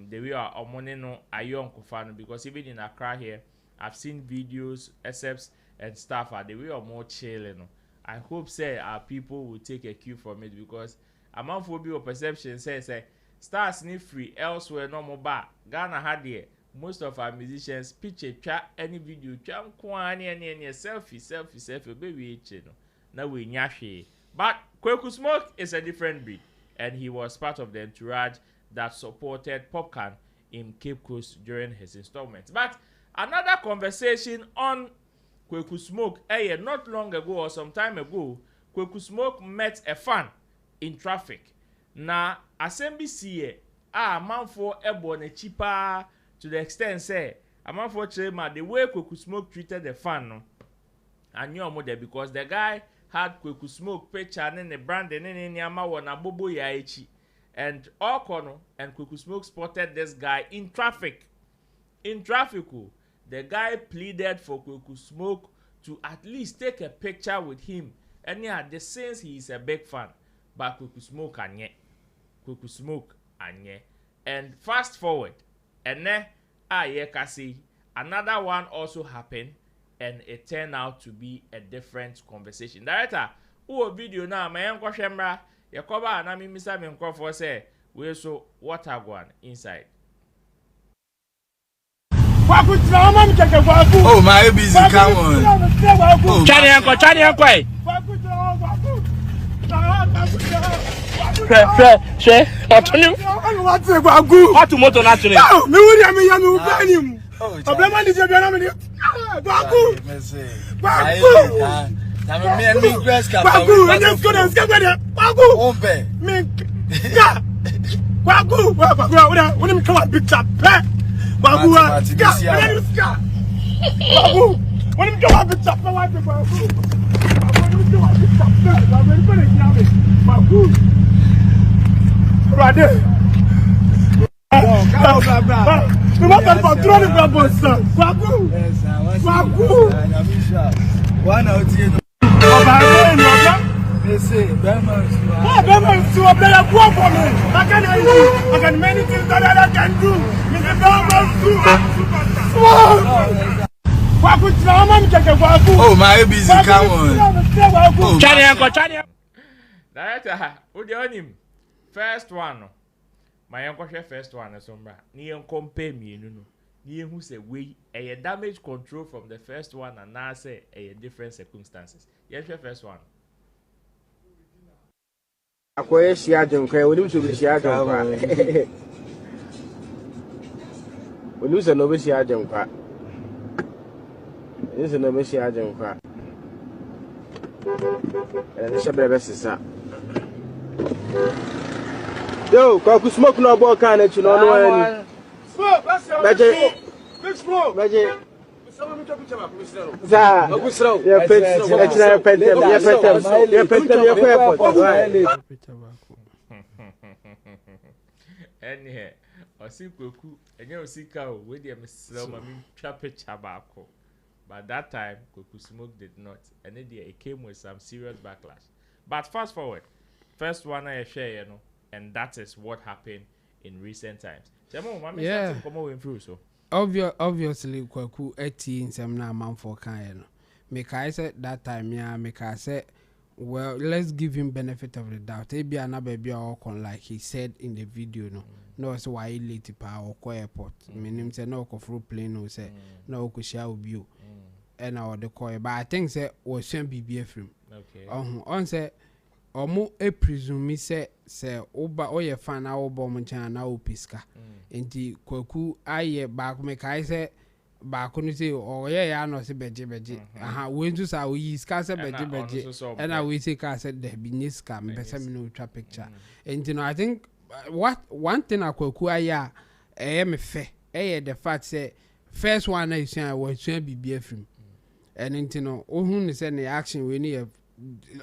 the way our money Ayon Kofano, because even in Accra here, I've seen videos, excepts and stuff the way are more chill. I hope our people will take a cue from it, because amounphobia perception says stars need free elsewhere no more bar. Ghana had here. Most of our musicians picture chat any video any selfie baby now we nyashi. But Kwaku Smoke is a different breed, and he was part of the entourage that supported Popcaan in Cape Coast during his installment. But another conversation on Kwaku Smoke, not long ago or some time ago, Kwaku Smoke met a fan in traffic. Na asembisi man for ebone cheaper to the extent say man for chema the way Kwaku Smoke treated the fan no. I knew more there because the guy had Kwaku Smoke picture and the brand and ama wana bobo ya echi. And all corner and Kwaku Smoke spotted this guy in traffic. The guy pleaded for Kwaku Smoke to at least take a picture with him. And yeah, the sense he is a big fan. But Kwaku Smoke anye. And fast forward. And then another one also happened. And it turned out to be a different conversation. Director, who video now, my uncle Shembra, Yakoba, and I mean, Mr. Minkrofor say, we so water one inside. Kwaku trauma me keke Kwaku. Oh my busy, come on. Chani uncle. Kwaku trauma Kwaku. She. Otunu. What say Kwaku? What moto na tuni? Me wuri am ya me ubani mu. Problema ni je bi na me. Kwaku. Kwaku. Na me and me grass cap. Kwaku, I just go and skip there. Kwaku. Ombe. Me. Kwaku, when him come a picture, Kwaku, when him come a picture, Kwaku, brother. We want to control the bubbles, Kwaku. One out here. They say, Berman, to a player for me. I can many things that I can do. Mr. oh my busy, come on. Chani uncle. Director, who the on him? First one. My uncle first one is sombra. Ni compare me no. Ni who say we a damage control from the first one and now say a different circumstances. Yes, first one. Akoye shia jonkwa woni so be shia jonkwa woni so no be shia jonkwa ni so no be shia jonkwa ele se brebe sisa yo Kwaku smoke no ball can echi no no ani smoke big smoke za ya pentem Anyhow, osi Kwaku enye osika o we dey mesrel ma me twa picture baako. But that time Kwaku smoke did not, and it came with some serious backlash. But fast forward, first one I share, and that is what happened in recent times. Yeah. So Obviously, Kwaku 18 some na man for kind. Make I said that time, yeah, make I said, well, let's give him benefit of the doubt. Maybe another baby or like he said in the video, no, so why he late power or airport. Meaning say no go through plane or say no go share with you. And our the coy, but I think say was some BBF film. okay. On say omo presume say oba oye fan na oba mo chan na opiska. Enti Kwaku aye back make I say back no say oye ya no say beje aha we ntu sa we iska say beje and I we say ka say there be niska me pese me no twa picture. Enti no I think what one thing Kwaku aye me fe the fact say first one I say was BBF film. And enti no ohun say the action we need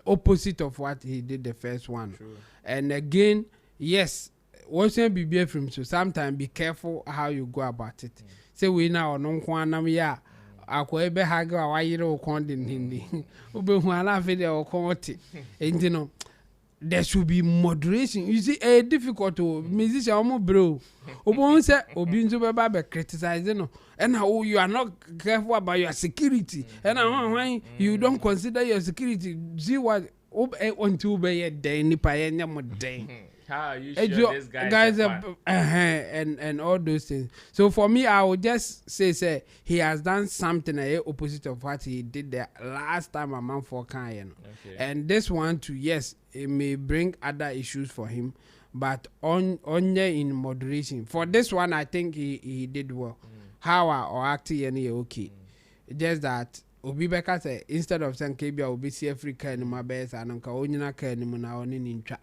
opposite of what he did the first one. True. And again, yes, watching BBF film, so sometimes be careful how you go about it. Say we now no kwanam ya akwebe haga awayire okonde hindi obe hu ala fede okonte enti no there should be moderation. You see a difficult musician omo bro obo say obi nzo beba be criticize no and how you are not careful about your security and when you don't consider your security see what until be den nipa enya mo den how you sure this guys and all those things. So for me, I would just say he has done something opposite of what he did the last time a man for Kayan. Okay. And this one too, yes, it may bring other issues for him, but only in moderation. For this one, I think he did well. How or acting any okay. Just that Obi Beka say instead of saying KB Obi see Africa in my best and Uncle Onyina ka ni na oni ni ntwa.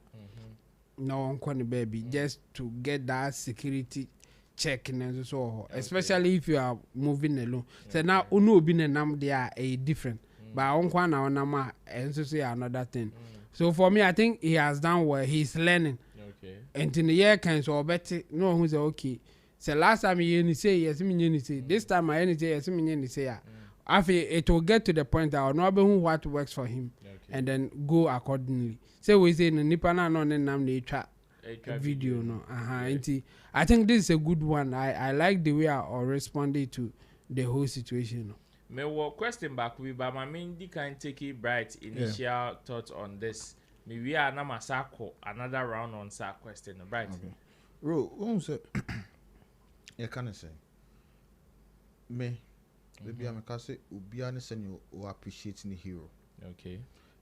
No one can baby just to get that security check and so okay. Especially if you are moving alone. So now uno be nam they are a different. But on kwana onama and so say another thing. So for me I think he has done well. He's learning. Okay. And in the year can so better no who's okay. So last time you say yes me say this time I say yes me say after it will get to the point that I'll know what works for him. Okay. And then go accordingly. So we say no nipa na no nam na twa video no I think this is a good one. I like the way I responded to the whole situation. No. Me will question back we but my main can take it bright initial thoughts on this. Me we are na masako another round on sa question bright. Okay. Ro, say you can say me maybe I'm a say ubia ne say you appreciate the hero. Okay.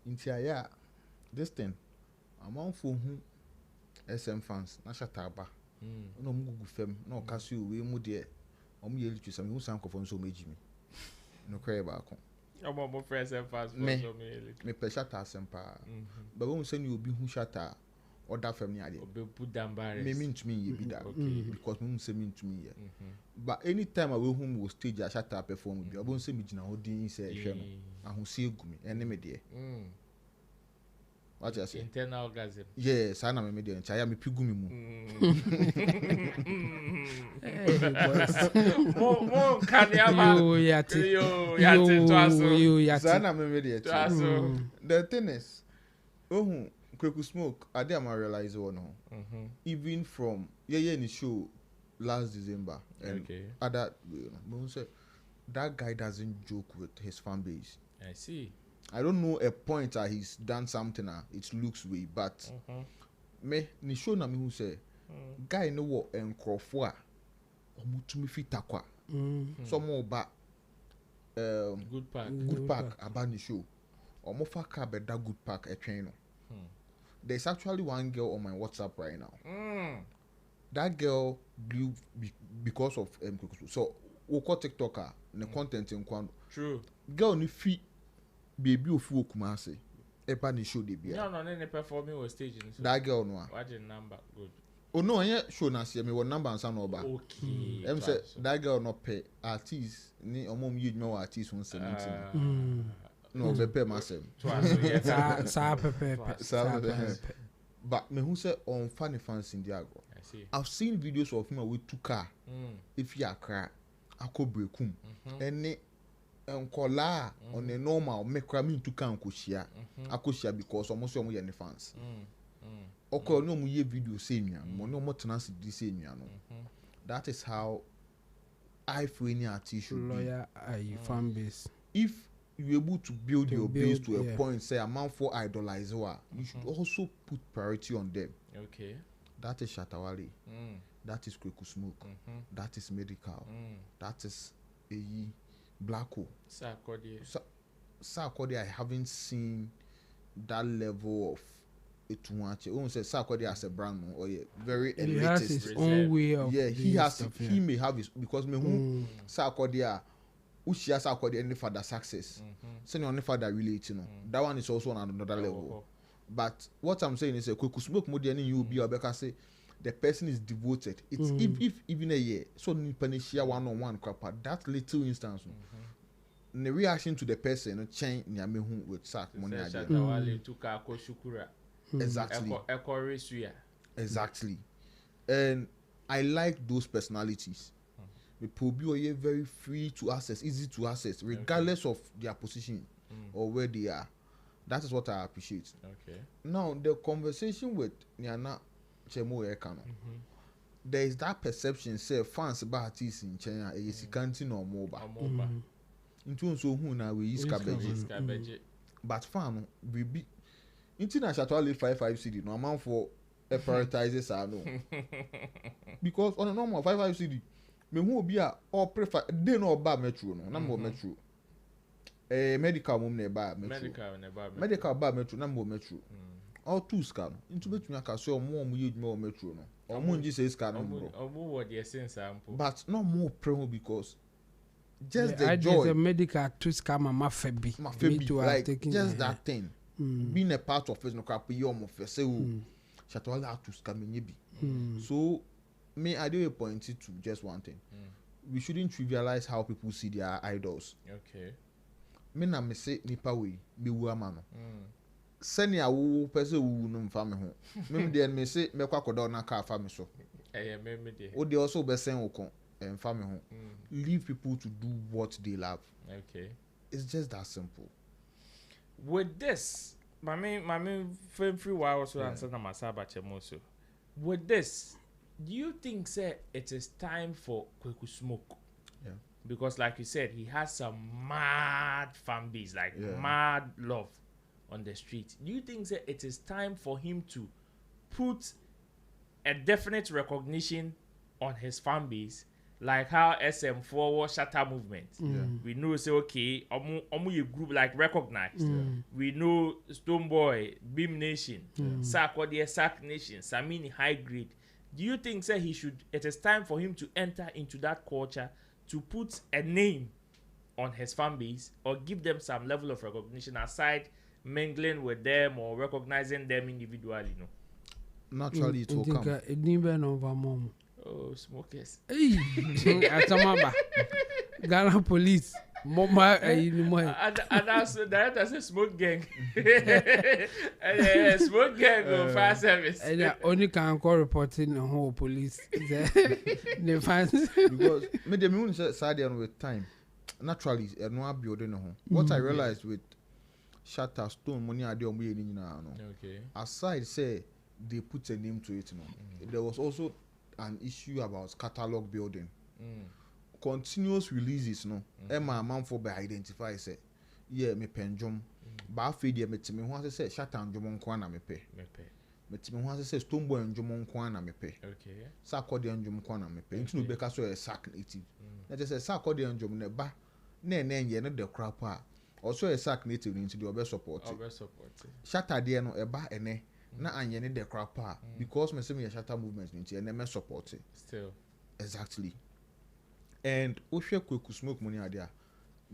Inti aya this thing amanfo hu SM fans na shataba. No mu gugu fam na o kaso we mu de o mu yeli twisa me hu san kofo nso meji me. No cry ba ko. Omo friends and fans for so me pe shata sempa. But when say you obi hu shata other family ade. Obi put down barriers. Me mean to me ye be that. Because me say mean to me ye. But anytime I will home will stage a shata perform be obo say me gina hodin say hwe no. Ahose egu me ene me de. What you say? Internal orgasm. Yes, I na me de ncha ya me pigu me mu. Mo kanyama. Yo yati. Yo yati to aso. Yo yati. Sana me de. To aso. The thing is, Kwaku Smoke, I did realize one. Even from in the show last December and other, that guy doesn't joke with his fan base. I see. I don't know a point that he's done something it looks way, but me ni show na me who say guy no what enkrofo a omutumi fitakwa. Some more ba good pack about the show. Omofa ka beda good pack a train. There's actually one girl on my WhatsApp right now. That girl blew because of so woko TikToker the content in kwando. True. Girl ni fi baby ofu okumase. Epa ni show de bia. No, any performing or staging. So that girl no. What the number? Good. Oh no, yeah, show na see me one number and some over. Okay. Say that girl no pay artist ni omom use me artist 170. No, be pay myself. Sa pepe. But me who say on funny fans in Diago. I see. I've seen videos of him with 2 car. If you are cry, I could break him. And nkola on a normal make cramming to can kushia. Akoshia because almost some any fans. Oko no mu ye video say me no more tenancy this say me no. That is how I feel any artist should loyal fan base. If you're able to build your base to a point, say a man for idolize you should also put priority on them. Okay. That is Shatawale. That is Kwaku Smoke. That is Medical. That is Blacko. Sarkodie, I haven't seen that level of it too much. I won't say Sarkodie as a brand or very elitist. He has his own way of he has stuff, he may have his because me who Sarkodie Ushia Sarkodie any father success. Send only father relate, you know. That one is also on another level. But what I'm saying is a Kwaku Smoke more than you be because say the person is devoted. It's if even a year so Nipanesia one-on-one crap that little instance. The reaction to the person change Niamehu with sack money. Exactly. And I like those personalities. People be very free to access, easy to access, regardless of their position or where they are. That is what I appreciate. Okay. Now the conversation with Niana Chemo Ekano. There is that perception say fans about artists in China is canteen or mobile. Into so who now we use cabbage. But fan we be international 55 CD no amount for prioritizes are no. Because on a normal 55 CD me who be all prefer they no ba metro no number metro. Medical mum ne ba metro. Medical ba metro number metro. All two scan into between a so more use more metro no. Or munji say scan no. But no more promo because just the joy. A medical to scam my febi. Like just that thing. Being a part of it no crap yom of say Shatawale have to scam me. So me I do a point to just one thing. We shouldn't trivialize how people see their idols. Okay. Me na me say nipa we be wu amano. Send ya wo pese wu no mfa me ho. Me de me say me kwa koda na ka fa me so. Me de. O de also be sen wo kon mfa me ho. Leave people to do what they love. Okay. It's just that simple. With this, my free while also answer na masaba chemoso. With this, do you think say it is time for Kwaku Smoke? Yeah. Because like you said, he has some mad fan base, like mad love on the street. Do you think say it is time for him to put a definite recognition on his fan base like how SM4 was Shatter Movement. We know say okay, omu ye group like recognized. We know Stoneboy, Beam Nation, Sarkodie, Sack Nation, Sammy High Grade. Do you think say it is time for him to enter into that culture to put a name on his fan base or give them some level of recognition aside mingling with them or recognizing them individually? No. Naturally, it will come. Oh, smokers. Hey, Atamaba. Ghana police. Mama, and that's the director says smoke gang. Smoke gang on fire service. And only can call reporting the whole police. The fans. Because me the moon side with time. Naturally, no building home. What I realized with Shatter Stone money I do okay. Aside say they put a name to it, there was also an issue about catalog building. Continuous releases, Emma man for by identify say, yeah, me penjum. Ba feed me to me who say Shatter and Jumon Kwana me pay. Me to me who say Stoneboy and Jumon Kwana me pay. Okay. Sarkodie and Jumon Kwana me pay. Into no because so a sack native. That just say Sarkodie and Jumon ba. Ne ye no the crap also a sack native into the over support. Shatter there no eba ene. Na anye ne the crap because me say me Shatter movement into and me support it. Still. Exactly. And Kwaku smoke money idea.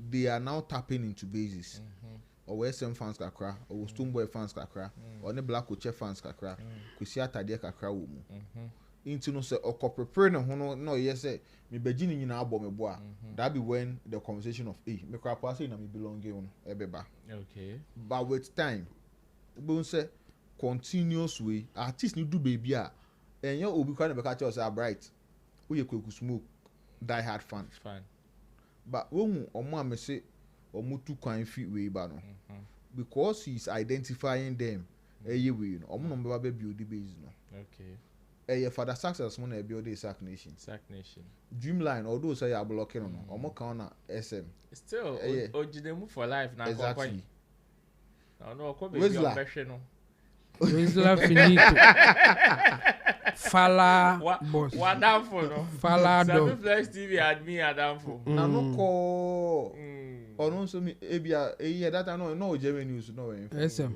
They are now tapping into bases. Or SM fans kakra, or Stoneboy fans kakra, or the Black Coach fans kakra, Kusiata de kakra wumu. Into no say or prepare no yes say me beginning in album me boa. That be when the conversation of me crap say na me belong on ebeba. Okay. But with time, we say continuous way artists need do baby and you obi kwa na be catch us are bright. We Kwaku smoke die hard fan. But when omo am say omo too kwan fit way ba no. Because he's identifying them eye way no omo no be build the base no. Okay. For the success mo na build the Sack Nation. Dreamline although say you blocking no omo kan na SM. Still ojidemu for life na exactly. No ko be your version no. Rizla finito. Fala boss. Wadamfo no. Fala do. Sammy Flex TV admin Adamfo. Na no ko. Ono so me ebia that no German news no. SM.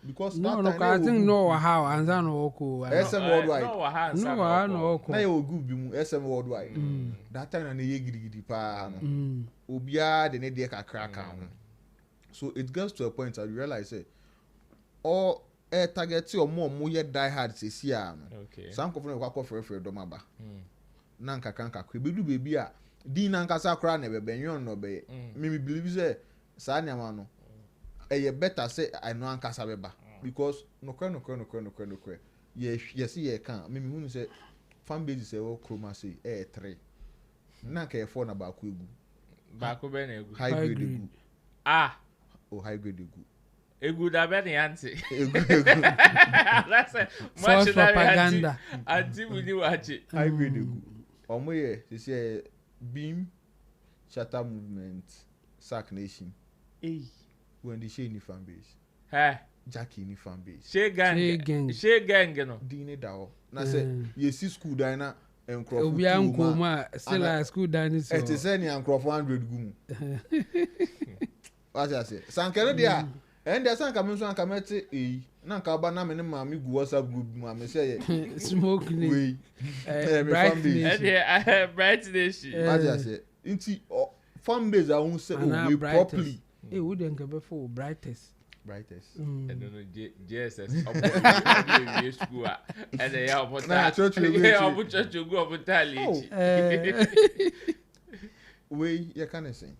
Because no I think no how anza no oko. SM worldwide. No no oko. Na you good bi mu SM worldwide. That time na ye gidi pa no. Obia de ne de kakra kan. So it gets to a point I realize say all target or more ye die hard say see am. Okay. Some confirm kwa for do maba. Na nka kan kakra bedu baby a din na nka sakra na be benyon no be. Me believe say sa nyama no e better say I know anka sa beba because no kra. Yes ye kan me hu say fan base say o chroma say 3. Na nka 4 na ba ku egu. Ba ku be na egu. High grade egu. Oh high grade egu. Egu da be na anti. Egu. That's much propaganda. Anti we watch it. High grade egu. Omo ye say Beam, Shatter Movement, Sack Nation. When the Shea ni fan base. Jackie ni fan base. Shea gang no. Dine dawo. Na say ye see school diner encrof. Obi anko ma still a school diner so. It is any encrof 100 gumu. What I say? Sankere dia. And there's some coming so ankamete na nka ba na me ma me gu WhatsApp group ma me say smoke ni. Bright nation. What I say? Inti fan base I won't say we properly. We don't get for brightest. I don't know JSS. Obu school and they are about that. Church go about that. We you can say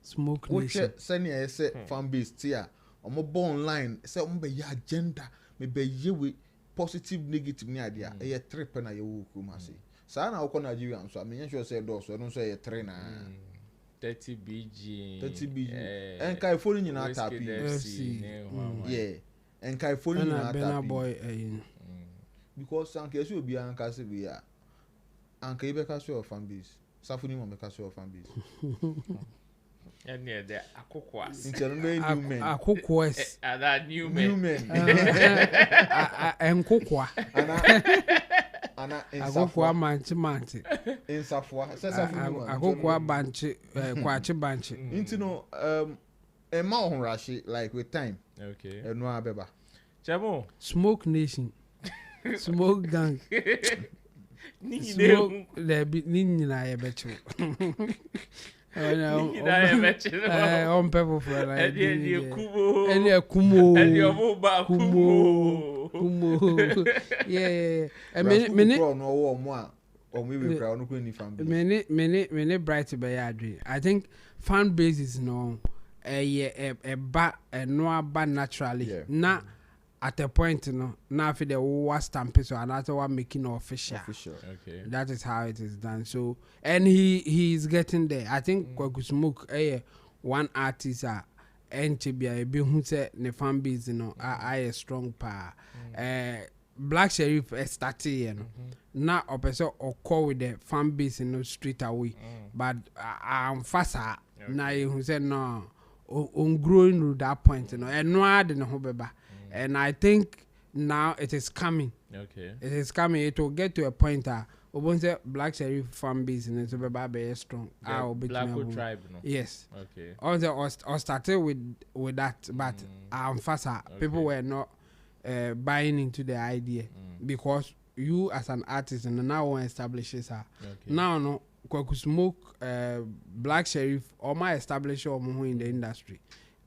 smoke nation. Which senior say fan base tia. Omo born line say omo be ya agenda me be ye we positive negative ni idea e 3 pe na ye wo kuma say sa na wo ko Nigeria so me yen sure say do so no say 3 na 30 BG en kai phone nyina tap yeah en kai phone nyina tap boy because sanke so obi an ka se bi ya an kai be ka so fan base safuni mo be ka so fan base and near the akokwas new men akokwas that new men enkokwa Ana Agokwa manchi. insafwa. Sasa Agokwa banchi kwachi banchi. Into no Emma on rashi like with time. Okay. No abeba. Chamo. Smoke Nation. Smoke Gang. Ni Smoke the nini na yebecho. On people for like any kumo. Yeah. Many bright by Adri. I think fan base is no a no bad naturally. Na at a point, now for the war stamp so another one making official. Okay. That is how it is done. So and he is getting there. I think Kwaku Smoke one artist NTB be who said the fan base I strong power. Black Sheriff started now a person or call with the fan base straight away. But I'm faster now who said no on growing to that point and no I didn't know. And I think now it is coming. Okay. It is coming. It will get to a point Black Sheriff fan base and it's very strong. Black tribe, no? Yes. Okay. Or started with that, but faster. People were not buying into the idea because you as an artist and now one establishes her. Okay. Now no Kwaku Smoke Black Sheriff or my establisher in the industry.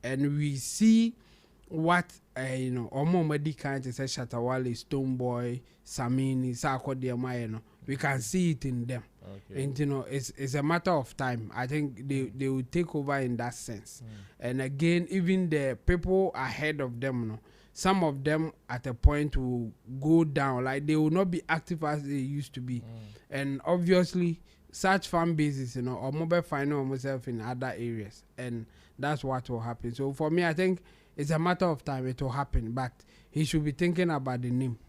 And we see what Omo Medi kind to say Shatawale, Stoneboy, Sammy, Sako Diama, we can see it in them. Okay. And it's a matter of time. I think they will take over in that sense. And again, even the people ahead of them, some of them at a point will go down, like they will not be active as they used to be. And obviously such fan bases, or mobile finding themselves in other areas, and that's what will happen. So for me, I think it's a matter of time it will happen, but he should be thinking about the name.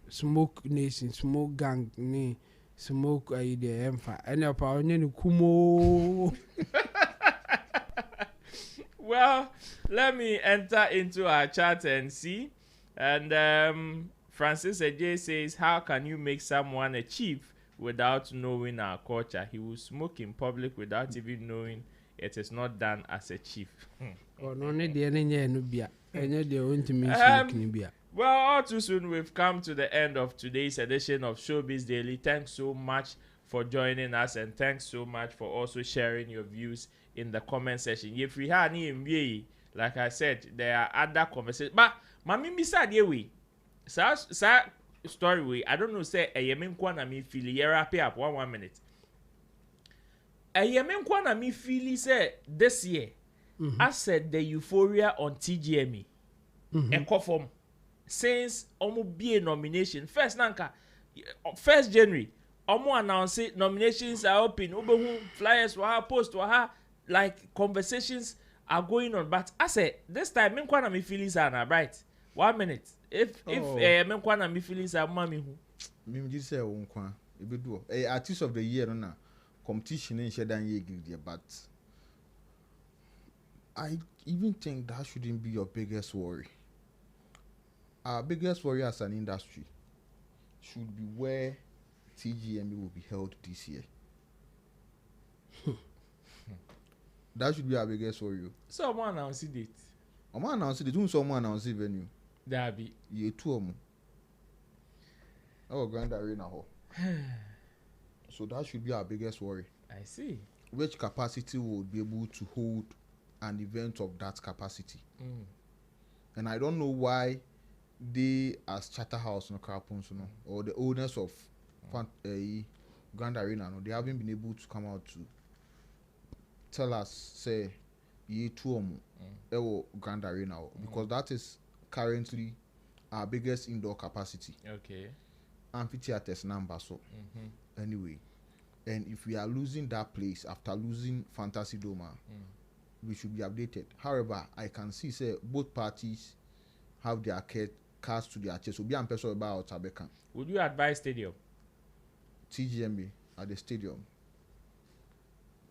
Smoke Nation, Smoke Gang, Smoke the Empire. And Kumo. Well, let me enter into our chat and see. And Francis Ej says, how can you make someone a chief without knowing our culture? He will smoke in public without even knowing it is not done as a chief. Well, all too soon we've come to the end of today's edition of Showbiz Daily. Thanks so much for joining us, and thanks so much for also sharing your views in the comment section. If we had any MBA, like I said, there are other conversations. But mami misa de we. Sa story we. I don't know say a yemen kwana mi feel yera pay up 1 minute. A yemen kwana mi feel say this year. I said the euphoria on TGME. Form since almost be a nomination. First nanka 1st January. Omo announce nominations are open. Obehu flyers were post were like conversations are going on. But I said this time me kwana me feelings are right. 1 minute. If me kwana me feelings are mami who. Me just say unkwa. Ebe do. Artist of the year na competition in shedan ye give there, but I even think that shouldn't be your biggest worry. Our biggest worry as an industry should be where TGME will be held this year. That should be our biggest worry. Someone announced it. Someone announced it. Someone announced it venue. Derby. Ye two omo. Our Grand Arena hall. So that should be our biggest worry. I see. Which capacity will be able to hold an event of that capacity? And I don't know why they, as Charterhouse or the owners of Grand Arena, they haven't been able to come out to tell us, say, ye two Grand Arena, because that is currently our biggest indoor capacity. Okay. Amphitheaters number so. Anyway, and if we are losing that place after losing Fantasy Doma, we should be updated. However, I can see say both parties have their cards to their chest. So be ambitious about Tabeka. Would you advise stadium? TGMB at the stadium.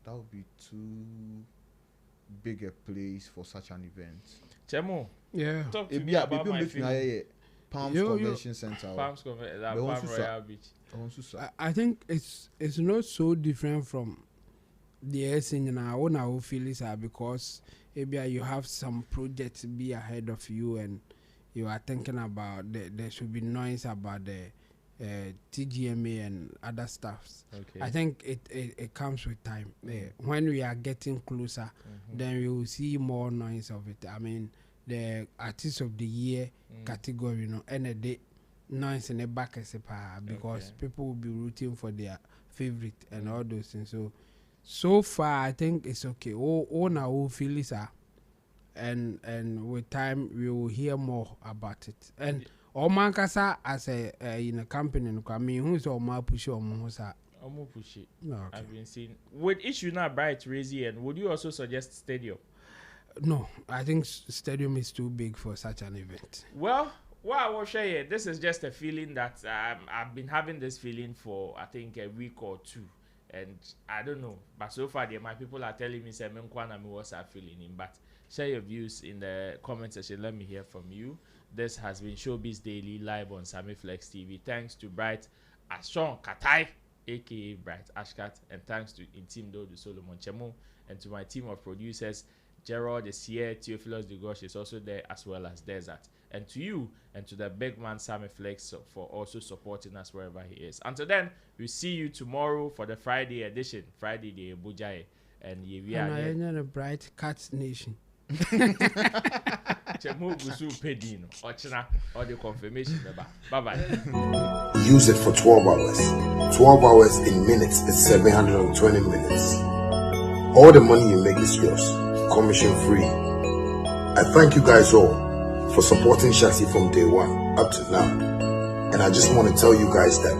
That would be too big a place for such an event. Chemo. Yeah. Talk to me about my feeling. Palms Convention Center. Palms Palm Royal Beach. I think it's not so different from the essence in our own feelings are because maybe you have some projects be ahead of you and you are thinking about there should be noise about the TGMA and other stuffs. Okay. I think it comes with time. When we are getting closer, then we will see more noise of it. I mean, the Artist of the Year category, you know, and a day noise in the back is because people will be rooting for their favorite and all those things. So far, I think it's okay. All now feel is and with time we will hear more about it. And Omankasa as a in a company, I mean, who's Oma push or Mosa? Omo push it. No, I've been seeing. Would issue now bright Razy, and would you also suggest stadium? No, I think stadium is too big for such an event. Well, what I will share here, this is just a feeling that I've been having this feeling for I think a week or two, and I don't know. But so far, my people are telling me, "Say, what's I feeling in?" But share your views in the comment section. Let me hear from you. This has been Showbiz Daily live on Sammy Flex TV. Thanks to Bright Ashon Katai, aka Bright Ashkat, and thanks to Intimdo de Solomon Chemo, and to my team of producers, Gerald is here, Theophilus de Gosh is also there, as well as Desert. And to you, and to the big man Sammy Flex for also supporting us wherever he is. Until then, we'll see you tomorrow for the Friday edition, Friday the Bujaye. And we are a Bright Cats Nation. Or the confirmation. Bye bye. Use it for 12 hours. 12 hours in minutes is 720 minutes. All the money you make is yours, commission free. I thank you guys all for supporting Shaxi from day one up to now. And I just want to tell you guys that